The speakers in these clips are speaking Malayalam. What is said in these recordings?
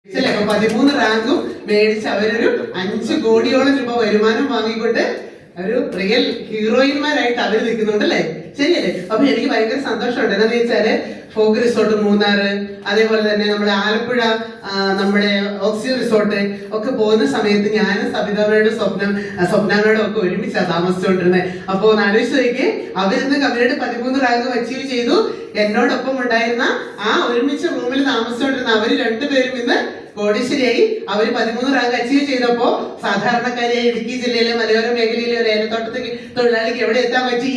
അപ്പൊ 13 റാങ്കും മേടിച്ച് അവരൊരു 5 കോടിയോളം രൂപ വരുമാനം വാങ്ങിക്കൊണ്ട് ഒരു റിയൽ ഹീറോയിന്മാരായിട്ട് അവര് നിൽക്കുന്നുണ്ട് അല്ലേ? ശരിയല്ലേ? അപ്പൊ എനിക്ക് ഭയങ്കര സന്തോഷമുണ്ട്. എന്താണെന്ന് വെച്ചാല് ഫോഗ് റിസോർട്ട് മൂന്നാറ്, അതേപോലെ തന്നെ നമ്മുടെ ആലപ്പുഴ നമ്മുടെ ഓക്സിജൻ റിസോർട്ട് ഒക്കെ പോകുന്ന സമയത്ത് ഞാനും സബിതമ്മയുടെ സ്വപ്നങ്ങളുടെ ഒക്കെ ഒരുമിച്ചാണ് താമസിച്ചുകൊണ്ടിരുന്നത്. അപ്പൊ ഒന്ന് ആലോചിച്ച് നോക്കിയേ, അവരിന്ന് കമ്പനിയുടെ 13 റാങ്ക് അച്ചീവ് ചെയ്തു. എന്നോടൊപ്പം ഉണ്ടായിരുന്ന ആ ഒരുമിച്ച് റൂമിൽ താമസിച്ചുകൊണ്ടിരുന്ന അവര് രണ്ടുപേരും ഇന്ന് കോടീശ്വരിയായി. അവര് 13 റാങ്ക് അച്ചീവ് ചെയ്തപ്പോ സാധാരണക്കാരിയായി ഇടുക്കി ജില്ലയിലെ മലയോര മേഖലയിലെ ഒരു ഏലത്തോട്ടത്തിൽ തൊഴിലാളിക്ക് എവിടെ എത്താൻ പറ്റി?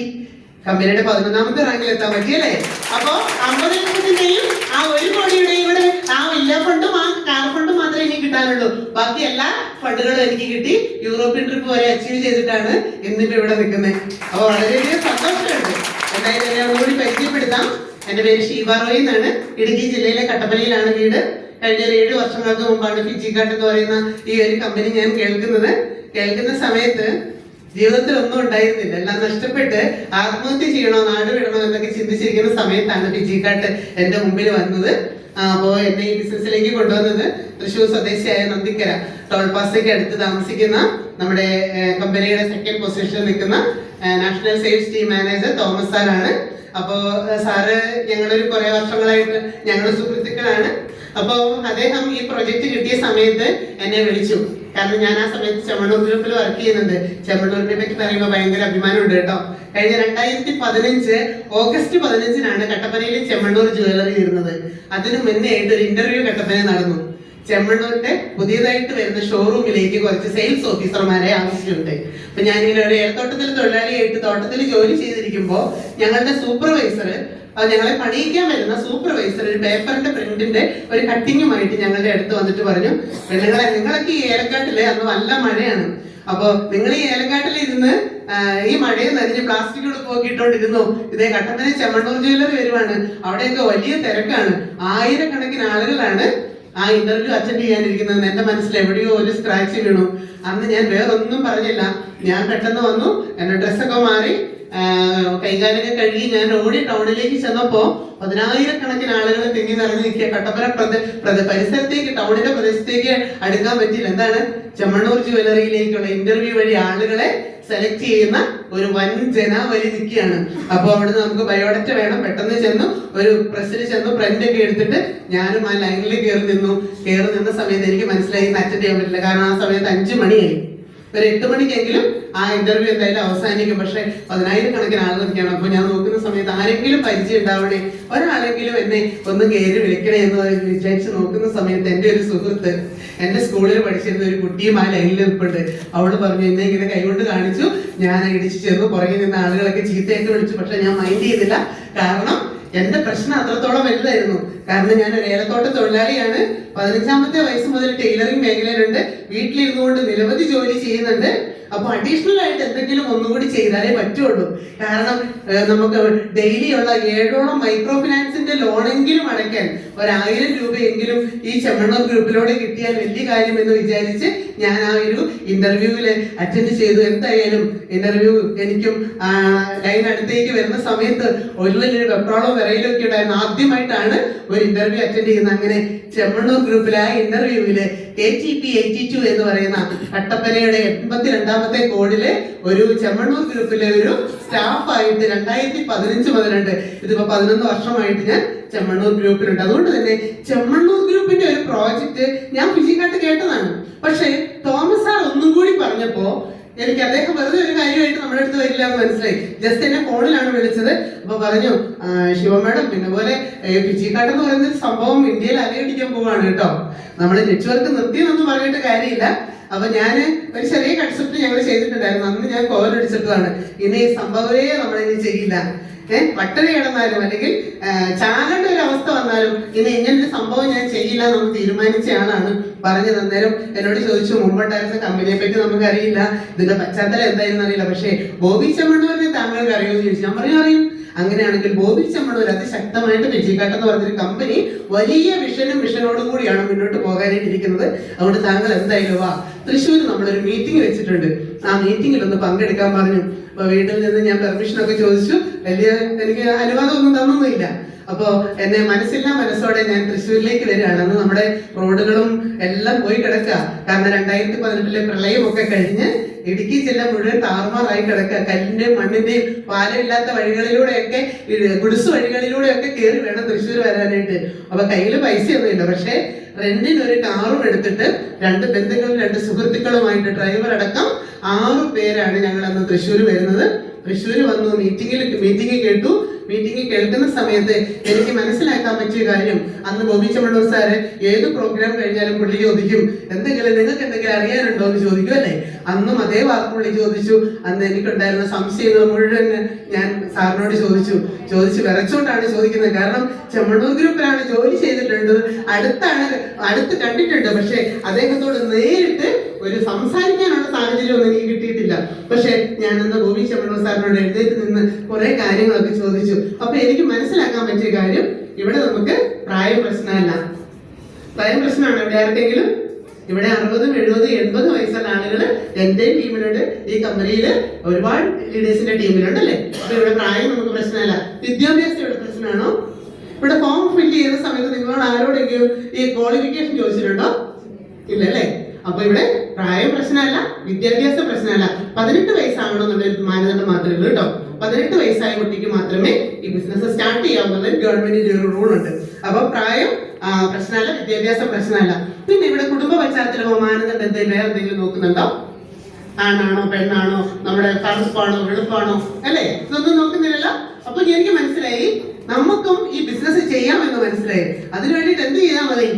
കമ്പനിയുടെ 11ാമത്തെ റാങ്കിൽ എത്താൻ പറ്റി അല്ലേ? അപ്പോ 50 ലക്ഷത്തിന്റെയും ആ 1 കോടിയുടെയും കൂടെ ആ വില്ല ഫണ്ടും ആ കാർ ഫണ്ടും മാത്രമേ എനിക്ക് കിട്ടാനുള്ളൂ. ബാക്കി എല്ലാ ഫണ്ടുകളും എനിക്ക് കിട്ടി. യൂറോപ്യൻ ട്രിപ്പ് വരെ അച്ചീവ് ചെയ്തിട്ടാണ് ഇന്നിപ്പോ ഇവിടെ നിൽക്കുന്നത്. അപ്പൊ വളരെയധികം സന്തോഷമുണ്ട്. എന്തായാലും എന്നെ ഒന്നുകൂടി പരിചയപ്പെടുത്താം. എന്റെ പേര് ഷീബ റോയ് എന്നാണ്. ഇടുക്കി ജില്ലയിലെ കട്ടപ്പനയിലാണ് വീട്. കഴിഞ്ഞ 7 വർഷങ്ങൾക്ക് മുമ്പാണ് ഫിജിക്കാട്ട് എന്ന് പറയുന്ന ഈ ഒരു കമ്പനി ഞാൻ കേൾക്കുന്ന സമയത്ത് ജീവിതത്തിൽ ഒന്നും ഉണ്ടായിരുന്നില്ല. എല്ലാം നഷ്ടപ്പെട്ട് ആത്മഹത്യ ചെയ്യണോ നാട് വിടണോ എന്നൊക്കെ ചിന്തിച്ചിരിക്കുന്ന സമയത്താണ് ഫിജിക്കാട്ട് എന്റെ മുമ്പിൽ വന്നത്. അപ്പോൾ എന്നെ ഈ ബിസിനസ്സിലേക്ക് കൊണ്ടുവന്നത് തൃശ്ശൂർ സ്വദേശിയായ നന്ദിക്കര ടോൾ പാസയ്ക്ക് അടുത്ത് താമസിക്കുന്ന നമ്മുടെ കമ്പനിയുടെ 2nd പൊസിഷനിൽ നിൽക്കുന്ന national sales team manager Thomas സാറാണ്. അപ്പോ സാറ് ഞങ്ങളൊരു കുറെ വർഷങ്ങളായിട്ട് ഞങ്ങൾ സുഹൃത്തുക്കളാണ്. അപ്പോ അദ്ദേഹം ഈ പ്രൊജക്ട് കിട്ടിയ സമയത്ത് എന്നെ വിളിച്ചു. കാരണം ഞാൻ ആ സമയത്ത് ചെമ്മണ്ണൂർ ഗ്രൂപ്പിൽ വർക്ക് ചെയ്യുന്നുണ്ട്. ചെമ്മണ്ണൂരിനെ പറ്റി പറയുമ്പോൾ ഭയങ്കര അഭിമാനമുണ്ട് കേട്ടോ. കഴിഞ്ഞ 2015 ഓഗസ്റ്റ് 15-നാണ് കട്ടപ്പനയിൽ ചെമ്മണ്ണൂർ ജ്വല്ലറി ഇരുന്നത്. അതിനു മുന്നേ ആയിട്ട് ഒരു ഇന്റർവ്യൂ കട്ടപ്പന നടന്നു. ചെമ്മണ്ണൂരിന്റെ പുതിയതായിട്ട് വരുന്ന ഷോറൂമിലേക്ക് കുറച്ച് സെയിൽസ് ഓഫീസർമാരെ ആവശ്യമുണ്ട്. അപ്പൊ ഞാനിങ്ങനെ ഒരു ഏലത്തോട്ടത്തിൽ തൊഴിലാളിയായിട്ട് തോട്ടത്തിൽ ജോലി ചെയ്തിരിക്കുമ്പോൾ ഞങ്ങളുടെ സൂപ്പർവൈസർ, ഞങ്ങളെ പണിയിക്കാൻ വരുന്ന സൂപ്പർവൈസർ ഒരു പേപ്പറിന്റെ പ്രിന്റിന്റെ ഒരു കട്ടിങ്ങുമായിട്ട് ഞങ്ങളുടെ അടുത്ത് വന്നിട്ട് പറഞ്ഞു, പെണ്ണുങ്ങളെ നിങ്ങളൊക്കെ ഈ ഏലക്കാട്ടില് അന്ന് നല്ല മഴയാണ്. അപ്പൊ നിങ്ങൾ ഈ ഏലക്കാട്ടിൽ ഇരുന്ന് ഈ മഴയെ നനഞ്ഞ് പ്ലാസ്റ്റിക് ഉടുപ്പൊക്കെ ഇട്ടോണ്ടിരുന്നു. ഇതേ കട്ടപ്പന ചെമ്മണ്ണൂർ ജ്വല്ലറി വരുവാണ്. അവിടെയൊക്കെ വലിയ തിരക്കാണ്. 1000കണക്കിന് ആളുകളാണ് ആ ഇന്റർവ്യൂ അറ്റൻഡ് ചെയ്യാനിരിക്കുന്നത്. എന്റെ മനസ്സിൽ എവിടെയോ ഒരു സ്ക്രാച്ച് വീണു. അന്ന് ഞാൻ വേറൊന്നും പറഞ്ഞില്ല. ഞാൻ പെട്ടെന്ന് വന്നു, എന്റെ ഡ്രസ്സൊക്കെ മാറി കൈകാലൊക്കെ കഴുകി ഞാൻ ഓടി ടൗണിലേക്ക് ചെന്നപ്പോ 10,000കണക്കിന് ആളുകൾ തിങ്ങി നിറഞ്ഞു നിൽക്കുക. കട്ടപ്പന പരിസരത്തേക്ക് ടൗണിന്റെ പ്രദേശത്തേക്ക് അടുക്കാൻ പറ്റില്ല. എന്താണ്? ചെമ്മണ്ണൂർ ജ്വല്ലറിയിലേക്കുള്ള ഇന്റർവ്യൂ വഴി ആളുകളെ സെലക്ട് ചെയ്യുന്ന ഒരു വൻ ജനാവലി നിൽക്കുകയാണ്. അപ്പൊ അവിടുന്ന് നമുക്ക് ബയോഡറ്റ വേണം. പെട്ടെന്ന് ചെന്നു ഒരു പ്രസ്സിൽ ചെന്നു പ്രിന്റ് ഒക്കെ എടുത്തിട്ട് ഞാനും ആ ലൈനിൽ കയറി നിന്ന സമയത്ത് എനിക്ക് മനസ്സിലായി അറ്റൻഡ് ചെയ്യാൻ പറ്റില്ല. കാരണം ആ സമയത്ത് 5 മണിയായി. ഒരു 8 മണിക്കെങ്കിലും ആ ഇന്റർവ്യൂ എന്തായാലും അവസാനിക്കും. പക്ഷെ 10,000കണക്കിന് ആളുകൾ നിൽക്കണം. അപ്പൊ ഞാൻ നോക്കുന്ന സമയത്ത് ആരെങ്കിലും പരിചയം ഉണ്ടാവണേ, ഒരാളെങ്കിലും എന്നെ ഒന്ന് കയറി വിളിക്കണേ എന്ന് വിചാരിച്ച് നോക്കുന്ന സമയത്ത് എന്റെ ഒരു സുഹൃത്ത്, എന്റെ സ്കൂളിൽ പഠിച്ചിരുന്ന ഒരു കുട്ടിയും ആ ലൈനിൽ നിൽപ്പുണ്ട്. അവള് പറഞ്ഞു, എന്നെ ഇങ്ങനെ കൈകൊണ്ട് കാണിച്ചു. ഞാൻ ഇടിച്ചു ചെന്നു. പുറകിൽ നിന്ന ആളുകളൊക്കെ ചീത്തയൊക്കെ വിളിച്ചു. പക്ഷെ ഞാൻ മൈൻഡ് ചെയ്തില്ല. കാരണം എന്റെ പ്രശ്നം അത്രത്തോളം വലുതായിരുന്നു. കാരണം ഞാൻ ഒരു ഏലത്തോട്ട തൊഴിലാളിയാണ്. 15ാമത്തെ വയസ്സ് മുതൽ ടൈലറിംഗ് മേഖലയിലുണ്ട്. വീട്ടിലിരുന്നുകൊണ്ട് നിരവധി ജോലി ചെയ്യുന്നുണ്ട്. അപ്പൊ അഡീഷണൽ ആയിട്ട് എന്തെങ്കിലും ഒന്നുകൂടി ചെയ്താലേ പറ്റുള്ളൂ. കാരണം നമുക്ക് ഡെയിലി ഉള്ള 7ഓളം മൈക്രോ ഫിനാൻസിന്റെ ലോണെങ്കിലും അടയ്ക്കാൻ 1000 രൂപയെങ്കിലും ഈ ചെമ്മണ്ണൂർ ഗ്രൂപ്പിലൂടെ കിട്ടിയാൽ വലിയ കാര്യം എന്ന് വിചാരിച്ച് ഞാൻ ആ ഒരു ഇന്റർവ്യൂവിൽ അറ്റൻഡ് ചെയ്തു. എന്തായാലും ഇന്റർവ്യൂ എനിക്കും ലൈൻ അടുത്തേക്ക് വരുന്ന സമയത്ത് ഉള്ളിലൊരു വെപ്രാളോ വിറയിലോ ഒക്കെ ഉണ്ടായിരുന്നു. ആദ്യമായിട്ടാണ് ഒരു ഇന്റർവ്യൂ അറ്റൻഡ് ചെയ്യുന്നത്. അങ്ങനെ ചെമ്മണ്ണൂർ ഗ്രൂപ്പിലെ ആ ഇന്റർവ്യൂവില് KTP 82 എന്ന് പറയുന്ന കട്ടപ്പനയുടെ 82ാമത്തെ കോഡിലെ ഒരു ചെമ്മണ്ണൂർ ഗ്രൂപ്പിലെ ഒരു സ്റ്റാഫായിട്ട് 2015 മുതലുണ്ട്. ഇതിപ്പോ 11 വർഷമായിട്ട് ഞാൻ ചെമ്മണ്ണൂർ ഗ്രൂപ്പിലുണ്ട്. അതുകൊണ്ട് തന്നെ ചെമ്മണ്ണൂർ ഗ്രൂപ്പിന്റെ ഒരു പ്രോജക്റ്റ് ഞാൻ ഫിജിക്കാട്ട് കേട്ടതാണ്. പക്ഷെ തോമസ് സാർ ഒന്നും കൂടി പറഞ്ഞപ്പോ എനിക്ക് അദ്ദേഹം വെറുതെ ഒരു കാര്യമായിട്ട് നമ്മുടെ അടുത്ത് വരില്ല എന്ന് മനസ്സിലായി. ജസ്റ്റ് എന്നെ ഫോണിലാണ് വിളിച്ചത്. അപ്പൊ പറഞ്ഞു, ശിവ മാഡം പിന്നെ പോലെ ഫിജിക്കാട്ട് എന്ന് പറയുന്ന സംഭവം ഇന്ത്യയിൽ അലയടിക്കാൻ പോവാണ് കേട്ടോ. നമ്മള് നെറ്റ്വർക്ക് നിർത്തിയെന്നൊന്നും പറഞ്ഞിട്ട് കാര്യമില്ല. അപ്പൊ ഞാന് ഒരു ചെറിയ കൺസെപ്റ്റ് ഞങ്ങൾ ചെയ്തിട്ടുണ്ടായിരുന്നു. അന്ന് ഞാൻ കോലടിച്ചിട്ടതാണ്. ഇനി സംഭവമേ നമ്മളിനി ചെയ്യില്ല. പട്ടണി കിടന്നാലും അല്ലെങ്കിൽ ചാകേണ്ട ഒരു അവസ്ഥ വന്നാലും ഇനി ഇങ്ങനൊരു സംഭവം ഞാൻ ചെയ്യില്ല എന്ന് തീരുമാനിച്ച ആളാണ് പറഞ്ഞത്. അന്നേരം എന്നോട് ചോദിച്ചു, മുമ്പുണ്ടായിരുന്ന കമ്പനിയെ പറ്റി നമുക്കറിയില്ല, ഇതിന്റെ പശ്ചാത്തലം എന്തായിരുന്നു അറിയില്ല, പക്ഷേ ബോബി ചെമ്മണ്ണൂരിനെ താങ്കൾക്ക് അറിയുമെന്ന് ചോദിച്ചു. ഞാൻ പറഞ്ഞു അറിയും. അങ്ങനെയാണെങ്കിൽ ബോബി ചെമ്മണ്ണൂർ അതിശക്തമായിട്ട് ഫിജിക്കാട്ട് എന്ന് പറഞ്ഞൊരു കമ്പനി വലിയ മിഷനോടും കൂടിയാണ് മുന്നോട്ട് പോകാനായിട്ടിരിക്കുന്നത്. അതുകൊണ്ട് താങ്കൾ എന്തായാലും വാ, തൃശ്ശൂർ നമ്മളൊരു മീറ്റിംഗ് വെച്ചിട്ടുണ്ട്, ആ മീറ്റിംഗിൽ ഒന്ന് പങ്കെടുക്കാൻ പറഞ്ഞു. അപ്പൊ വീട്ടിൽ നിന്ന് ഞാൻ പെർമിഷൻ ഒക്കെ ചോദിച്ചു. വലിയ എനിക്ക് അനുവാദം ഒന്നും തന്നൊന്നുമില്ല. അപ്പോ എന്നെ മനസ്സില്ലാ മനസ്സോടെ ഞാൻ തൃശ്ശൂരിലേക്ക് വരികയാണ്. അന്ന് നമ്മുടെ റോഡുകളും എല്ലാം പോയി കിടക്കുക. കാരണം 2018 പ്രളയമൊക്കെ കഴിഞ്ഞ് ഇടുക്കി ജില്ല മുഴുവൻ താറുമാറായി കിടക്കുക. കല്ലിന്റെയും മണ്ണിന്റെയും പാലമില്ലാത്ത വഴികളിലൂടെയൊക്കെ ഗുഡ്സ് വഴികളിലൂടെയൊക്കെ കയറി വേണം തൃശ്ശൂർ വരാനായിട്ട്. അപ്പൊ കയ്യില് പൈസയൊന്നുമില്ല. പക്ഷെ റെന്റിന് ഒരു കാറും എടുത്തിട്ട് 2 ബന്ധുക്കളും 2 സുഹൃത്തുക്കളുമായിട്ട് ഡ്രൈവർ അടക്കം 6 പേരാണ് ഞങ്ങൾ അന്ന് തൃശ്ശൂർ വരുന്നത്. തൃശ്ശൂർ വന്നു, മീറ്റിംഗ് കേട്ടു. മീറ്റിംഗ് കേൾക്കുന്ന സമയത്ത് എനിക്ക് മനസ്സിലാക്കാൻ പറ്റിയ കാര്യം, അന്ന് ബോബി ചെമ്മണ്ണൂർ സാറ് ഏത് പ്രോഗ്രാം കഴിഞ്ഞാലും പുള്ളി ചോദിക്കും നിങ്ങൾക്ക് എന്തെങ്കിലും അറിയാനുണ്ടോ എന്ന് ചോദിക്കും അല്ലേ. അന്നും അതേ വാക്ക് പുള്ളി ചോദിച്ചു. അന്ന് എനിക്കുണ്ടായിരുന്ന സംശയങ്ങൾ മുഴുവൻ ഞാൻ സാറിനോട് ചോദിച്ചു വിറച്ചോണ്ടാണ് ചോദിക്കുന്നത്. കാരണം ചെമ്മണ്ണൂർ ഗ്രൂപ്പിലാണ് ജോലി ചെയ്തിട്ടുണ്ട്, അടുത്ത് കണ്ടിട്ടുണ്ട്. പക്ഷെ അദ്ദേഹത്തോട് നേരിട്ട് ഒരു സംസാരിക്കാനുള്ള സാഹചര്യം ഒന്നും എനിക്ക് കിട്ടിയിട്ടില്ല. പക്ഷെ ഞാനന്ന് ബോബി ചെമ്മണ്ണൂർ സാറിനോട് എഴുന്നേറ്റ് നിന്ന് കുറെ കാര്യങ്ങളൊക്കെ ചോദിച്ചു. അപ്പൊ എനിക്ക് മനസ്സിലാക്കാൻ പറ്റിയ കാര്യം, ഇവിടെ നമുക്ക് പ്രായം പ്രശ്നമല്ല. പ്രായം പ്രശ്നമാണ് ഇവിടെ ആർക്കെങ്കിലും? ഇവിടെ 60, 70, 80 വയസ്സുള്ള ആളുകൾ എന്റെ ടീമിലുണ്ട്, ഈ കമ്പനിയിൽ ഒരുപാട് ലീഡേഴ്സിന്റെ ടീമിലുണ്ട് അല്ലേ. അപ്പൊ ഇവിടെ പ്രായം നമുക്ക് പ്രശ്നമല്ല. വിദ്യാഭ്യാസം ഇവിടെ പ്രശ്നമാണോ? ഇവിടെ ഫോം ഫില്ല് ചെയ്യുന്ന സമയത്ത് നിങ്ങളോട് ആരോടെങ്കിലും ഈ ക്വാളിഫിക്കേഷൻ ചോദിച്ചിട്ടുണ്ടോ? ഇല്ല അല്ലേ. അപ്പൊ ഇവിടെ പ്രായം പ്രശ്നമല്ല, വിദ്യാഭ്യാസ പ്രശ്നമല്ല. 18 വയസ്സാകണം എന്നുള്ളൊരു മാനദണ്ഡം മാത്രമേ ഉള്ളൂ കേട്ടോ. 18 വയസ്സായ കുട്ടിക്ക് മാത്രമേ ഈ ബിസിനസ് സ്റ്റാർട്ട് ചെയ്യാവുന്ന ഗവൺമെന്റിന്റെ ഒരു റൂൾ ഉണ്ട്. അപ്പൊ പ്രായം പ്രശ്നമല്ല, വിദ്യാഭ്യാസം പ്രശ്നമല്ല. പിന്നെ ഇവിടെ കുടുംബ പശ്ചാത്തലമോ മാനദണ്ഡം എന്തെങ്കിലും വേറെ എന്തെങ്കിലും നോക്കുന്നുണ്ടോ? ആണാണോ പെണ്ണാണോ, നമ്മുടെ കറുപ്പാണോ വെളുപ്പാണോ അല്ലേ, ഇതൊന്നും നോക്കുന്നില്ലല്ലോ. അപ്പൊ എനിക്ക് മനസ്സിലായി നമുക്കും ഈ ബിസിനസ് ചെയ്യാമെന്ന് മനസ്സിലായി. അതിനു വേണ്ടിയിട്ട് എന്ത് ചെയ്താൽ മതി?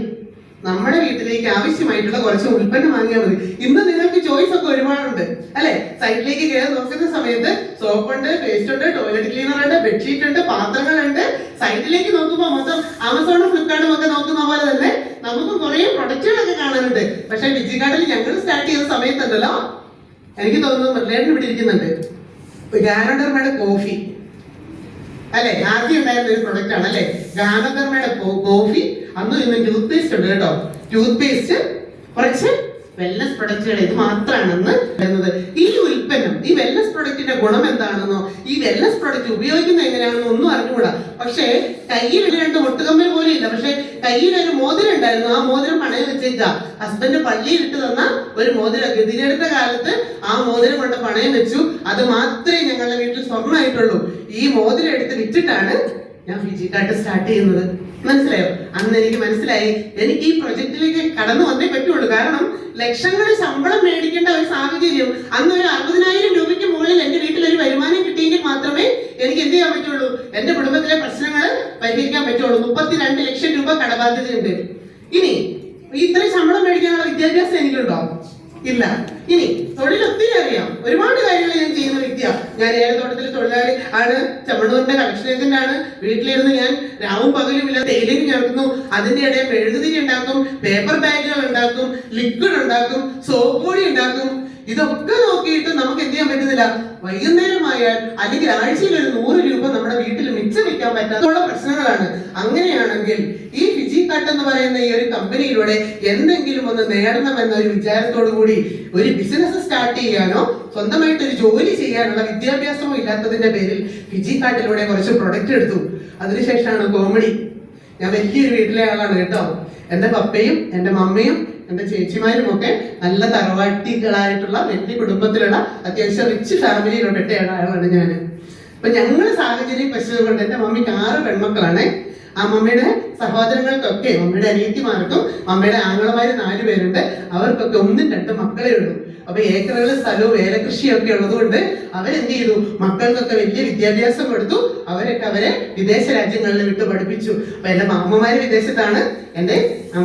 നമ്മുടെ വീട്ടിലേക്ക് ആവശ്യമായിട്ടുള്ള കുറച്ച് ഉൽപ്പന്നം വാങ്ങിയാൽ മതി. ഇന്ന് നിങ്ങൾക്ക് ചോയ്സ് ഒക്കെ ഒരുപാടുണ്ട് അല്ലെ. സൈറ്റിലേക്ക് കയറി നോക്കുന്ന സമയത്ത് സോപ്പുണ്ട്, പേസ്റ്റ് ഉണ്ട്, ടോയ്ലറ്റ് ക്ലീനർ ഉണ്ട്, ബെഡ്ഷീറ്റ് ഉണ്ട്, പാത്രങ്ങളുണ്ട്. സൈറ്റിലേക്ക് നോക്കുമ്പോൾ മൊത്തം ആമസോണും ഫ്ലിപ്കാർട്ടും ഒക്കെ നോക്കുന്ന പോലെ തന്നെ നമുക്ക് കുറെ പ്രൊഡക്റ്റുകളൊക്കെ കാണാനുണ്ട്. പക്ഷെ വിജിക്കാർട്ടിൽ ഞങ്ങൾ സ്റ്റാർട്ട് ചെയ്ത സമയത്തുണ്ടല്ലോ, എനിക്ക് തോന്നുന്നു മറ്റുള്ളവരും ഇവിടെ ഇരിക്കുന്നുണ്ട്, ഗാനോഡർമയുടെ കോഫി അല്ലെ, ആദ്യം ഉണ്ടായിരുന്ന ഒരു പ്രൊഡക്റ്റ് ആണ് അല്ലെ ഗാനോഡർമയുടെ കോഫി. അന്നും ഇന്ന് ടൂത്ത് പേസ്റ്റ് ഉണ്ട് കേട്ടോ. ടൂത്ത് പേസ്റ്റ്, കുറച്ച് വെൽനസ് പ്രൊഡക്റ്റുകൾ, ഇത് മാത്രമാണെന്ന് പറയുന്നത്. ഈ ഉൽപ്പന്നം, ഈ വെൽനസ് പ്രൊഡക്റ്റിന്റെ ഗുണം എന്താണെന്നോ ഈ വെൽനസ് പ്രൊഡക്റ്റ് ഉപയോഗിക്കുന്നത് എങ്ങനെയാണെന്നോ ഒന്നും അറിഞ്ഞുകൂടാ. പക്ഷേ കയ്യിൽ 2 മുട്ടുകമ്പിൽ പോലും ഇല്ല. പക്ഷെ കയ്യിൽ ഒരു മോതിരം ഉണ്ടായിരുന്നു. ആ മോതിരം പണയം വെച്ചേക്കാ. ഹസ്ബൻഡ് പള്ളിയിൽ ഇട്ട് തന്ന ഒരു മോതിരം, ഗതികെടുത്ത കാലത്ത് ആ മോതിരം കൊണ്ട് പണയം വെച്ചു. അത് മാത്രമേ ഞങ്ങളുടെ വീട്ടിൽ സ്വർണ്ണമായിട്ടുള്ളൂ. ഈ മോതിരം എടുത്ത് വിറ്റിട്ടാണ് ഞാൻ ഫിജിക്കാർട്ട് സ്റ്റാർട്ട് ചെയ്യുന്നത്. മനസ്സിലായോ? അന്ന് എനിക്ക് മനസ്സിലായി എനിക്ക് ഈ പ്രൊജക്റ്റിലേക്ക് കടന്നു വന്നേ പറ്റുള്ളൂ. കാരണം ലക്ഷങ്ങൾ ശമ്പളം മേടിക്കേണ്ട ഒരു സാഹചര്യം, അന്ന് ഒരു 60,000 രൂപയ്ക്ക് മുകളിൽ എന്റെ വീട്ടിൽ ഒരു വരുമാനം കിട്ടിയെങ്കിൽ മാത്രമേ എനിക്ക് എന്ത് ചെയ്യാൻ പറ്റുള്ളൂ, എന്റെ കുടുംബത്തിലെ പ്രശ്നങ്ങൾ പരിഹരിക്കാൻ പറ്റുള്ളൂ. 32 ലക്ഷം രൂപ കടബാധ്യതയുണ്ട്. ഇനി ഇത്രയും ശമ്പളം മേടിക്കാനുള്ള വിദ്യാഭ്യാസം എനിക്കുണ്ടോ? ഇല്ല. ഇനി തൊഴിൽ ഒത്തിരി അറിയാം, ഒരുപാട് കാര്യങ്ങൾ ഞാൻ ചെയ്യുന്ന വ്യക്തിയാണ്. ഞാൻ ഏലത്തോട്ടത്തിൽ തൊഴിലാളി ആണ്, ചെമ്മണ്ണൂരിന്റെ കളക്ഷൻ ഏജന്റ് ആണ്. വീട്ടിലിരുന്ന് ഞാൻ രാവും പകലും ഇല്ല തേയിലേക്ക് ചേർക്കുന്നു. അതിന്റെ ഇടയിൽ മെഴുകുതിരി ഉണ്ടാക്കും, പേപ്പർ ബാഗുകൾ ഉണ്ടാക്കും, ലിക്വിഡ് ഉണ്ടാക്കും, സോപ്പ് പൊടി ഉണ്ടാക്കും. ഇതൊക്കെ നോക്കിയിട്ട് നമുക്ക് എന്ത് ചെയ്യാൻ പറ്റുന്നില്ല. വൈകുന്നേരമായാൽ അല്ലെങ്കിൽ ആഴ്ചയിൽ ഒരു 100 രൂപ നമ്മുടെ വീട്ടിൽ മിച്ചം വെക്കാൻ പറ്റാത്തുള്ള പ്രശ്നങ്ങളാണ്. അങ്ങനെയാണെങ്കിൽ ഈ ഫിജിക്കാർട്ട് എന്ന് പറയുന്ന ഈ ഒരു കമ്പനിയിലൂടെ എന്തെങ്കിലും ഒന്ന് നേടണമെന്ന ഒരു വിചാരത്തോടു കൂടി ഒരു ബിസിനസ് സ്റ്റാർട്ട് ചെയ്യാനോ സ്വന്തമായിട്ട് ഒരു ജോലി ചെയ്യാനുള്ള വിദ്യാഭ്യാസമോ ഇല്ലാത്തതിന്റെ പേരിൽ ഫിജിക്കാർട്ടിലൂടെ കുറച്ച് പ്രൊഡക്റ്റ് എടുത്തു. അതിനുശേഷമാണ് കോമഡി. ഞാൻ വലിയൊരു വീട്ടിലെ ആളാണ് കേട്ടോ. എന്റെ പപ്പയും എന്റെ മമ്മയും എന്റെ ചേച്ചിമാരും ഒക്കെ നല്ല തറവാട്ടികളായിട്ടുള്ള വലിയ കുടുംബത്തിലുള്ള അത്യാവശ്യം റിച്ച് ഫാമിലിയിലോട്ടെ ആളാണ് ഞാൻ. അപ്പൊ ഞങ്ങള് സാഹചര്യം പശുവ് കൊണ്ട്, എന്റെ മമ്മിക്ക് 6 പെൺമക്കളാണ്. ആ മമ്മിയുടെ സഹോദരങ്ങൾക്കൊക്കെ, മമ്മിയുടെ അനിയത്തിമാർക്കും മമ്മിയുടെ ആങ്ങളമാര് 4 പേരുണ്ട്. അവർക്കൊക്കെ 1, 2 മക്കളേ ഉള്ളൂ. അപ്പൊ ഏക്കറുകൾ സ്ഥലവും ഏലകൃഷിയൊക്കെ ഉള്ളതുകൊണ്ട് അവരെന്ത് ചെയ്തു, മക്കൾക്കൊക്കെ വലിയ വിദ്യാഭ്യാസം കൊടുത്തു. അവരെ വിദേശ രാജ്യങ്ങളിൽ വിട്ട് പഠിപ്പിച്ചു. അപ്പൊ എന്റെ മാമന്മാര് വിദേശത്താണ്, എന്റെ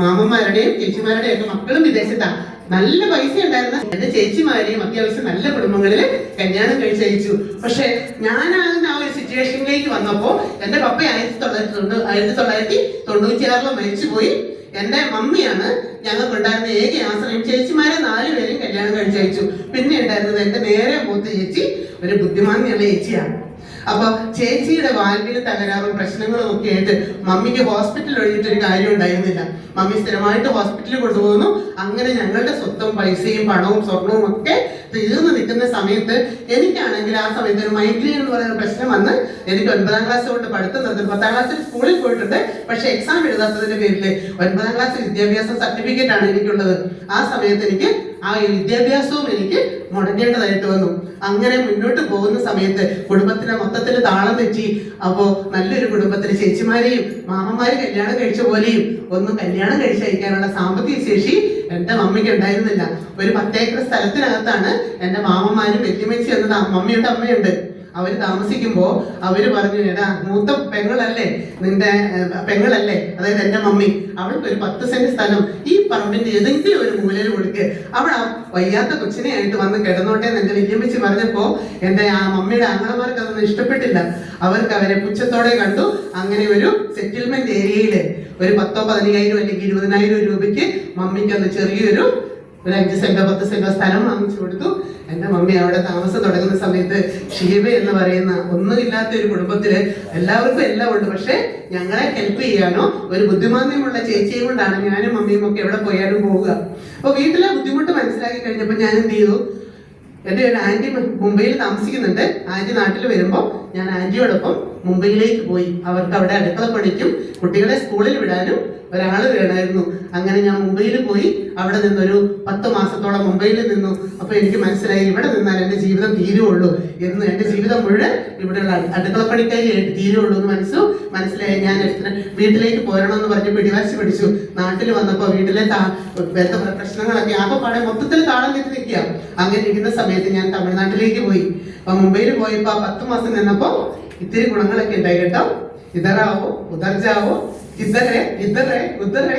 മാമന്മാരുടെയും ചേച്ചിമാരുടെയും ഒക്കെ മക്കളും വിദേശത്താണ്. നല്ല പൈസ ഉണ്ടായിരുന്ന എന്റെ ചേച്ചിമാരെയും അത്യാവശ്യം നല്ല കുടുംബങ്ങളില് കല്യാണം കഴിച്ചയച്ചു. പക്ഷെ ഞാനാകുന്ന ആ ഒരു സിറ്റുവേഷനിലേക്ക് വന്നപ്പോ എന്റെ പപ്പ 1996 മരിച്ചുപോയി. എന്റെ മമ്മിയാണ് ഞങ്ങൾക്കുണ്ടായിരുന്ന ഏക ആശ്രയം. ചേച്ചിമാരെ 4 പേരും കല്യാണം കഴിച്ചയച്ചു. പിന്നെ ഉണ്ടായിരുന്നത് എന്റെ നേരെ മൂത്ത ചേച്ചി, ഒരു ബുദ്ധിമാന്യുള്ള ചേച്ചിയാണ്. അപ്പൊ ചേച്ചിയുടെ വാൽവിന് തകരാറും പ്രശ്നങ്ങളും ഒക്കെ ആയിട്ട് മമ്മിക്ക് ഹോസ്പിറ്റലിൽ ഒഴിഞ്ഞിട്ടൊരു കാര്യം ഉണ്ടായിരുന്നില്ല. മമ്മി സ്ഥിരമായിട്ട് ഹോസ്പിറ്റലിൽ കൊണ്ടുപോകുന്നു. അങ്ങനെ ഞങ്ങളുടെ സ്വത്തും പൈസയും പണവും സ്വർണവും ഒക്കെ തീർന്നു നിൽക്കുന്ന സമയത്ത് എനിക്കാണെങ്കിൽ ആ സമയത്ത് ഒരു മൈഗ്രെയിൻ എന്ന് പറയുന്ന പ്രശ്നം വന്ന് എനിക്ക് 9ാം ക്ലാസ് കൊണ്ട് പഠിത്തം നിർത്തി. 10ാം ക്ലാസ്സിൽ സ്കൂളിൽ പോയിട്ടുണ്ട്, പക്ഷെ എക്സാം എഴുതാത്തതിന്റെ പേരിൽ 9ാം ക്ലാസ് വിദ്യാഭ്യാസ സർട്ടിഫിക്കറ്റ് ആണ് എനിക്കുള്ളത്. ആ സമയത്ത് എനിക്ക് ആ വിദ്യാഭ്യാസവും എനിക്ക് മുടങ്ങേണ്ടതായിട്ട് വന്നു. അങ്ങനെ മുന്നോട്ട് പോകുന്ന സമയത്ത് കുടുംബത്തിന്റെ മൊത്തത്തിൽ താളം തെറ്റി. അപ്പോ നല്ലൊരു കുടുംബത്തിൽ ചേച്ചിമാരെയും മാമന്മാര് കല്യാണം കഴിച്ച പോലെയും ഒന്നും കല്യാണം കഴിച്ചയക്കാനുള്ള സാമ്പത്തിക ശേഷി എന്റെ മമ്മിക്ക് ഉണ്ടായിരുന്നില്ല. ഒരു 10 ഏക്കർ സ്ഥലത്തിനകത്താണ് എന്റെ മാമന്മാരും വെല്ലുമച്ചി എന്നത് മമ്മിയുടെ അമ്മയുണ്ട്. അവര് താമസിക്കുമ്പോ അവര് പറഞ്ഞു, എടാ മൂത്ത പെങ്ങളല്ലേ നിന്റെ പെങ്ങളല്ലേ, അതായത് എന്റെ മമ്മി, അവൾക്ക് ഒരു 10 സെന്റ് സ്ഥലം ഈ പറമ്പിന്റെ ഏതെങ്കിലും ഒരു മൂലയിൽ കൊടുക്ക്, അവിടെ വയ്യാത്ത കൊച്ചിനെ ആയിട്ട് വന്ന് കിടന്നോട്ടെ എന്ന് എന്റെ വല്യമ്മച്ചി പറഞ്ഞപ്പോ എന്റെ ആ മമ്മിയുടെ ആങ്ങളമാർക്ക് അതൊന്നും ഇഷ്ടപ്പെട്ടില്ല. അവർക്ക് അവരെ പുച്ഛത്തോടെ കണ്ടു. അങ്ങനെ ഒരു സെറ്റിൽമെന്റ് ഏരിയയില് ഒരു 10,000 15,000 അല്ലെങ്കിൽ 20,000 രൂപയ്ക്ക് മമ്മിക്ക് അന്ന് ചെറിയൊരു 5 സെന്റോ 10 സെന്റോ സ്ഥലം വാങ്ങിച്ചു കൊടുത്തു. എന്റെ മമ്മി അവിടെ താമസം തുടങ്ങുന്ന സമയത്ത് ഷീബ എന്ന് പറയുന്ന ഒന്നുമില്ലാത്ത ഒരു കുടുംബത്തില് എല്ലാവർക്കും എല്ലാം ഉണ്ട്, പക്ഷെ ഞങ്ങളെ ഹെൽപ്പ് ചെയ്യാനോ ഒരു ബുദ്ധിമാന്യമുള്ള ചേച്ചിയും കൊണ്ടാണ് ഞാനും മമ്മിയും ഒക്കെ എവിടെ പോയാലും പോവുക. അപ്പൊ വീട്ടിലെ ബുദ്ധിമുട്ട് മനസ്സിലാക്കി കഴിഞ്ഞപ്പോൾ ഞാൻ എന്ത് ചെയ്തു, എന്റെ ഒരു ആന്റി മുംബൈയിൽ താമസിക്കുന്നുണ്ട്. ആന്റി നാട്ടിൽ വരുമ്പോ ഞാൻ ആന്റിയോടൊപ്പം മുംബൈയിലേക്ക് പോയി. അവർക്ക് അവിടെ അടുക്കള പണിക്കും കുട്ടികളെ സ്കൂളിൽ വിടാനും ഒരാള് വേണമായിരുന്നു. അങ്ങനെ ഞാൻ മുംബൈയിൽ പോയി. അവിടെ നിന്നൊരു 10 മാസത്തോളം മുംബൈയിൽ നിന്നു. അപ്പൊ എനിക്ക് മനസ്സിലായി ഇവിടെ നിന്നാൽ എന്റെ ജീവിതം തീരുള്ളൂ എന്ന്, എന്റെ ജീവിതം മുഴുവൻ ഇവിടെയുള്ള അടുക്കളപ്പണിക്കാരിയായിട്ട് തീരുള്ളൂ എന്ന് മനസ്സിലായി. ഞാൻ വീട്ടിലേക്ക് പോരണമെന്ന് പറഞ്ഞ് പിടിവാശി പിടിച്ചു. നാട്ടിൽ വന്നപ്പോ വീട്ടിലെ പ്രശ്നങ്ങളൊക്കെ ആകെപ്പാടെ മൊത്തത്തിൽ താളം തെറ്റി നിൽക്കുക. അങ്ങനെ ഇരിക്കുന്ന സമയത്ത് ഞാൻ തമിഴ്നാട്ടിലേക്ക് പോയി. അപ്പൊ മുംബൈയിൽ പോയപ്പോ 10 മാസം നിന്നപ്പോ ഇത്തിരി ഗുണങ്ങളൊക്കെ ഉണ്ടായി കേട്ടോ. ഇതറാവോ ഉദർജാവോ ഇതറെ ഇതറെ ഉദറെ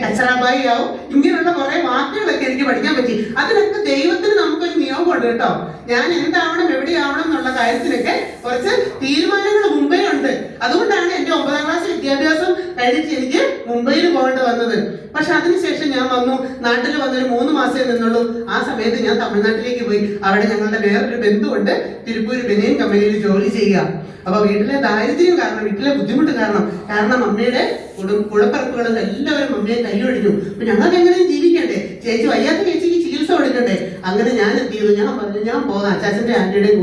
കച്ചറാബായി ആവും, ഇങ്ങനെയുള്ള കുറെ വാക്കുകളൊക്കെ എനിക്ക് പഠിക്കാൻ പറ്റി. അതിനൊക്കെ ദൈവത്തിന് നമുക്കൊരു നിയോഗം ഉണ്ട് കേട്ടോ. ഞാൻ എന്താവണം എവിടെയാവണം എന്നുള്ള കാര്യത്തിനൊക്കെ കുറച്ച് തീരുമാനങ്ങൾ മുമ്പേ ഉണ്ട്. അതുകൊണ്ടാണ് എന്റെ 9ാം ക്ലാസ് വിദ്യാഭ്യാസം കഴിഞ്ഞിട്ട് എനിക്ക് മുംബൈയിൽ പോകേണ്ടി വന്നത്. പക്ഷെ അതിനുശേഷം ഞാൻ വന്നു. നാട്ടിൽ വന്നൊരു 3 മാസമേ നിന്നുള്ളൂ. ആ സമയത്ത് ഞാൻ തമിഴ്നാട്ടിലേക്ക് പോയി. അവിടെ ഞങ്ങളുടെ വേറൊരു ബന്ധുവുണ്ട്, തിരുപ്പൂർ ബനിയൻ കമ്പനിയിൽ ജോലി ചെയ്യുക. അപ്പൊ വീട്ടിലെ ദാരിദ്ര്യം കാരണം, വീട്ടിലെ ബുദ്ധിമുട്ട് കാരണം മമ്മിയുടെ കുളപ്പിറപ്പുകളും എല്ലാവരും മമ്മിയെ കൈയൊഴിഞ്ഞു. അപ്പൊ ഞങ്ങൾക്ക് എങ്ങനെയും ജീവിക്കണ്ടേ, ചേച്ചി വയ്യാത്ത ചേച്ചിക്ക് ചികിത്സ കൊടുക്കണ്ടേ. അങ്ങനെ ഞാൻ എന്ത് ചെയ്തു, ഞാൻ പറഞ്ഞു ഞാൻ പോകാം, അച്ചാച്ചന്റെ ആന്റിയുടെയും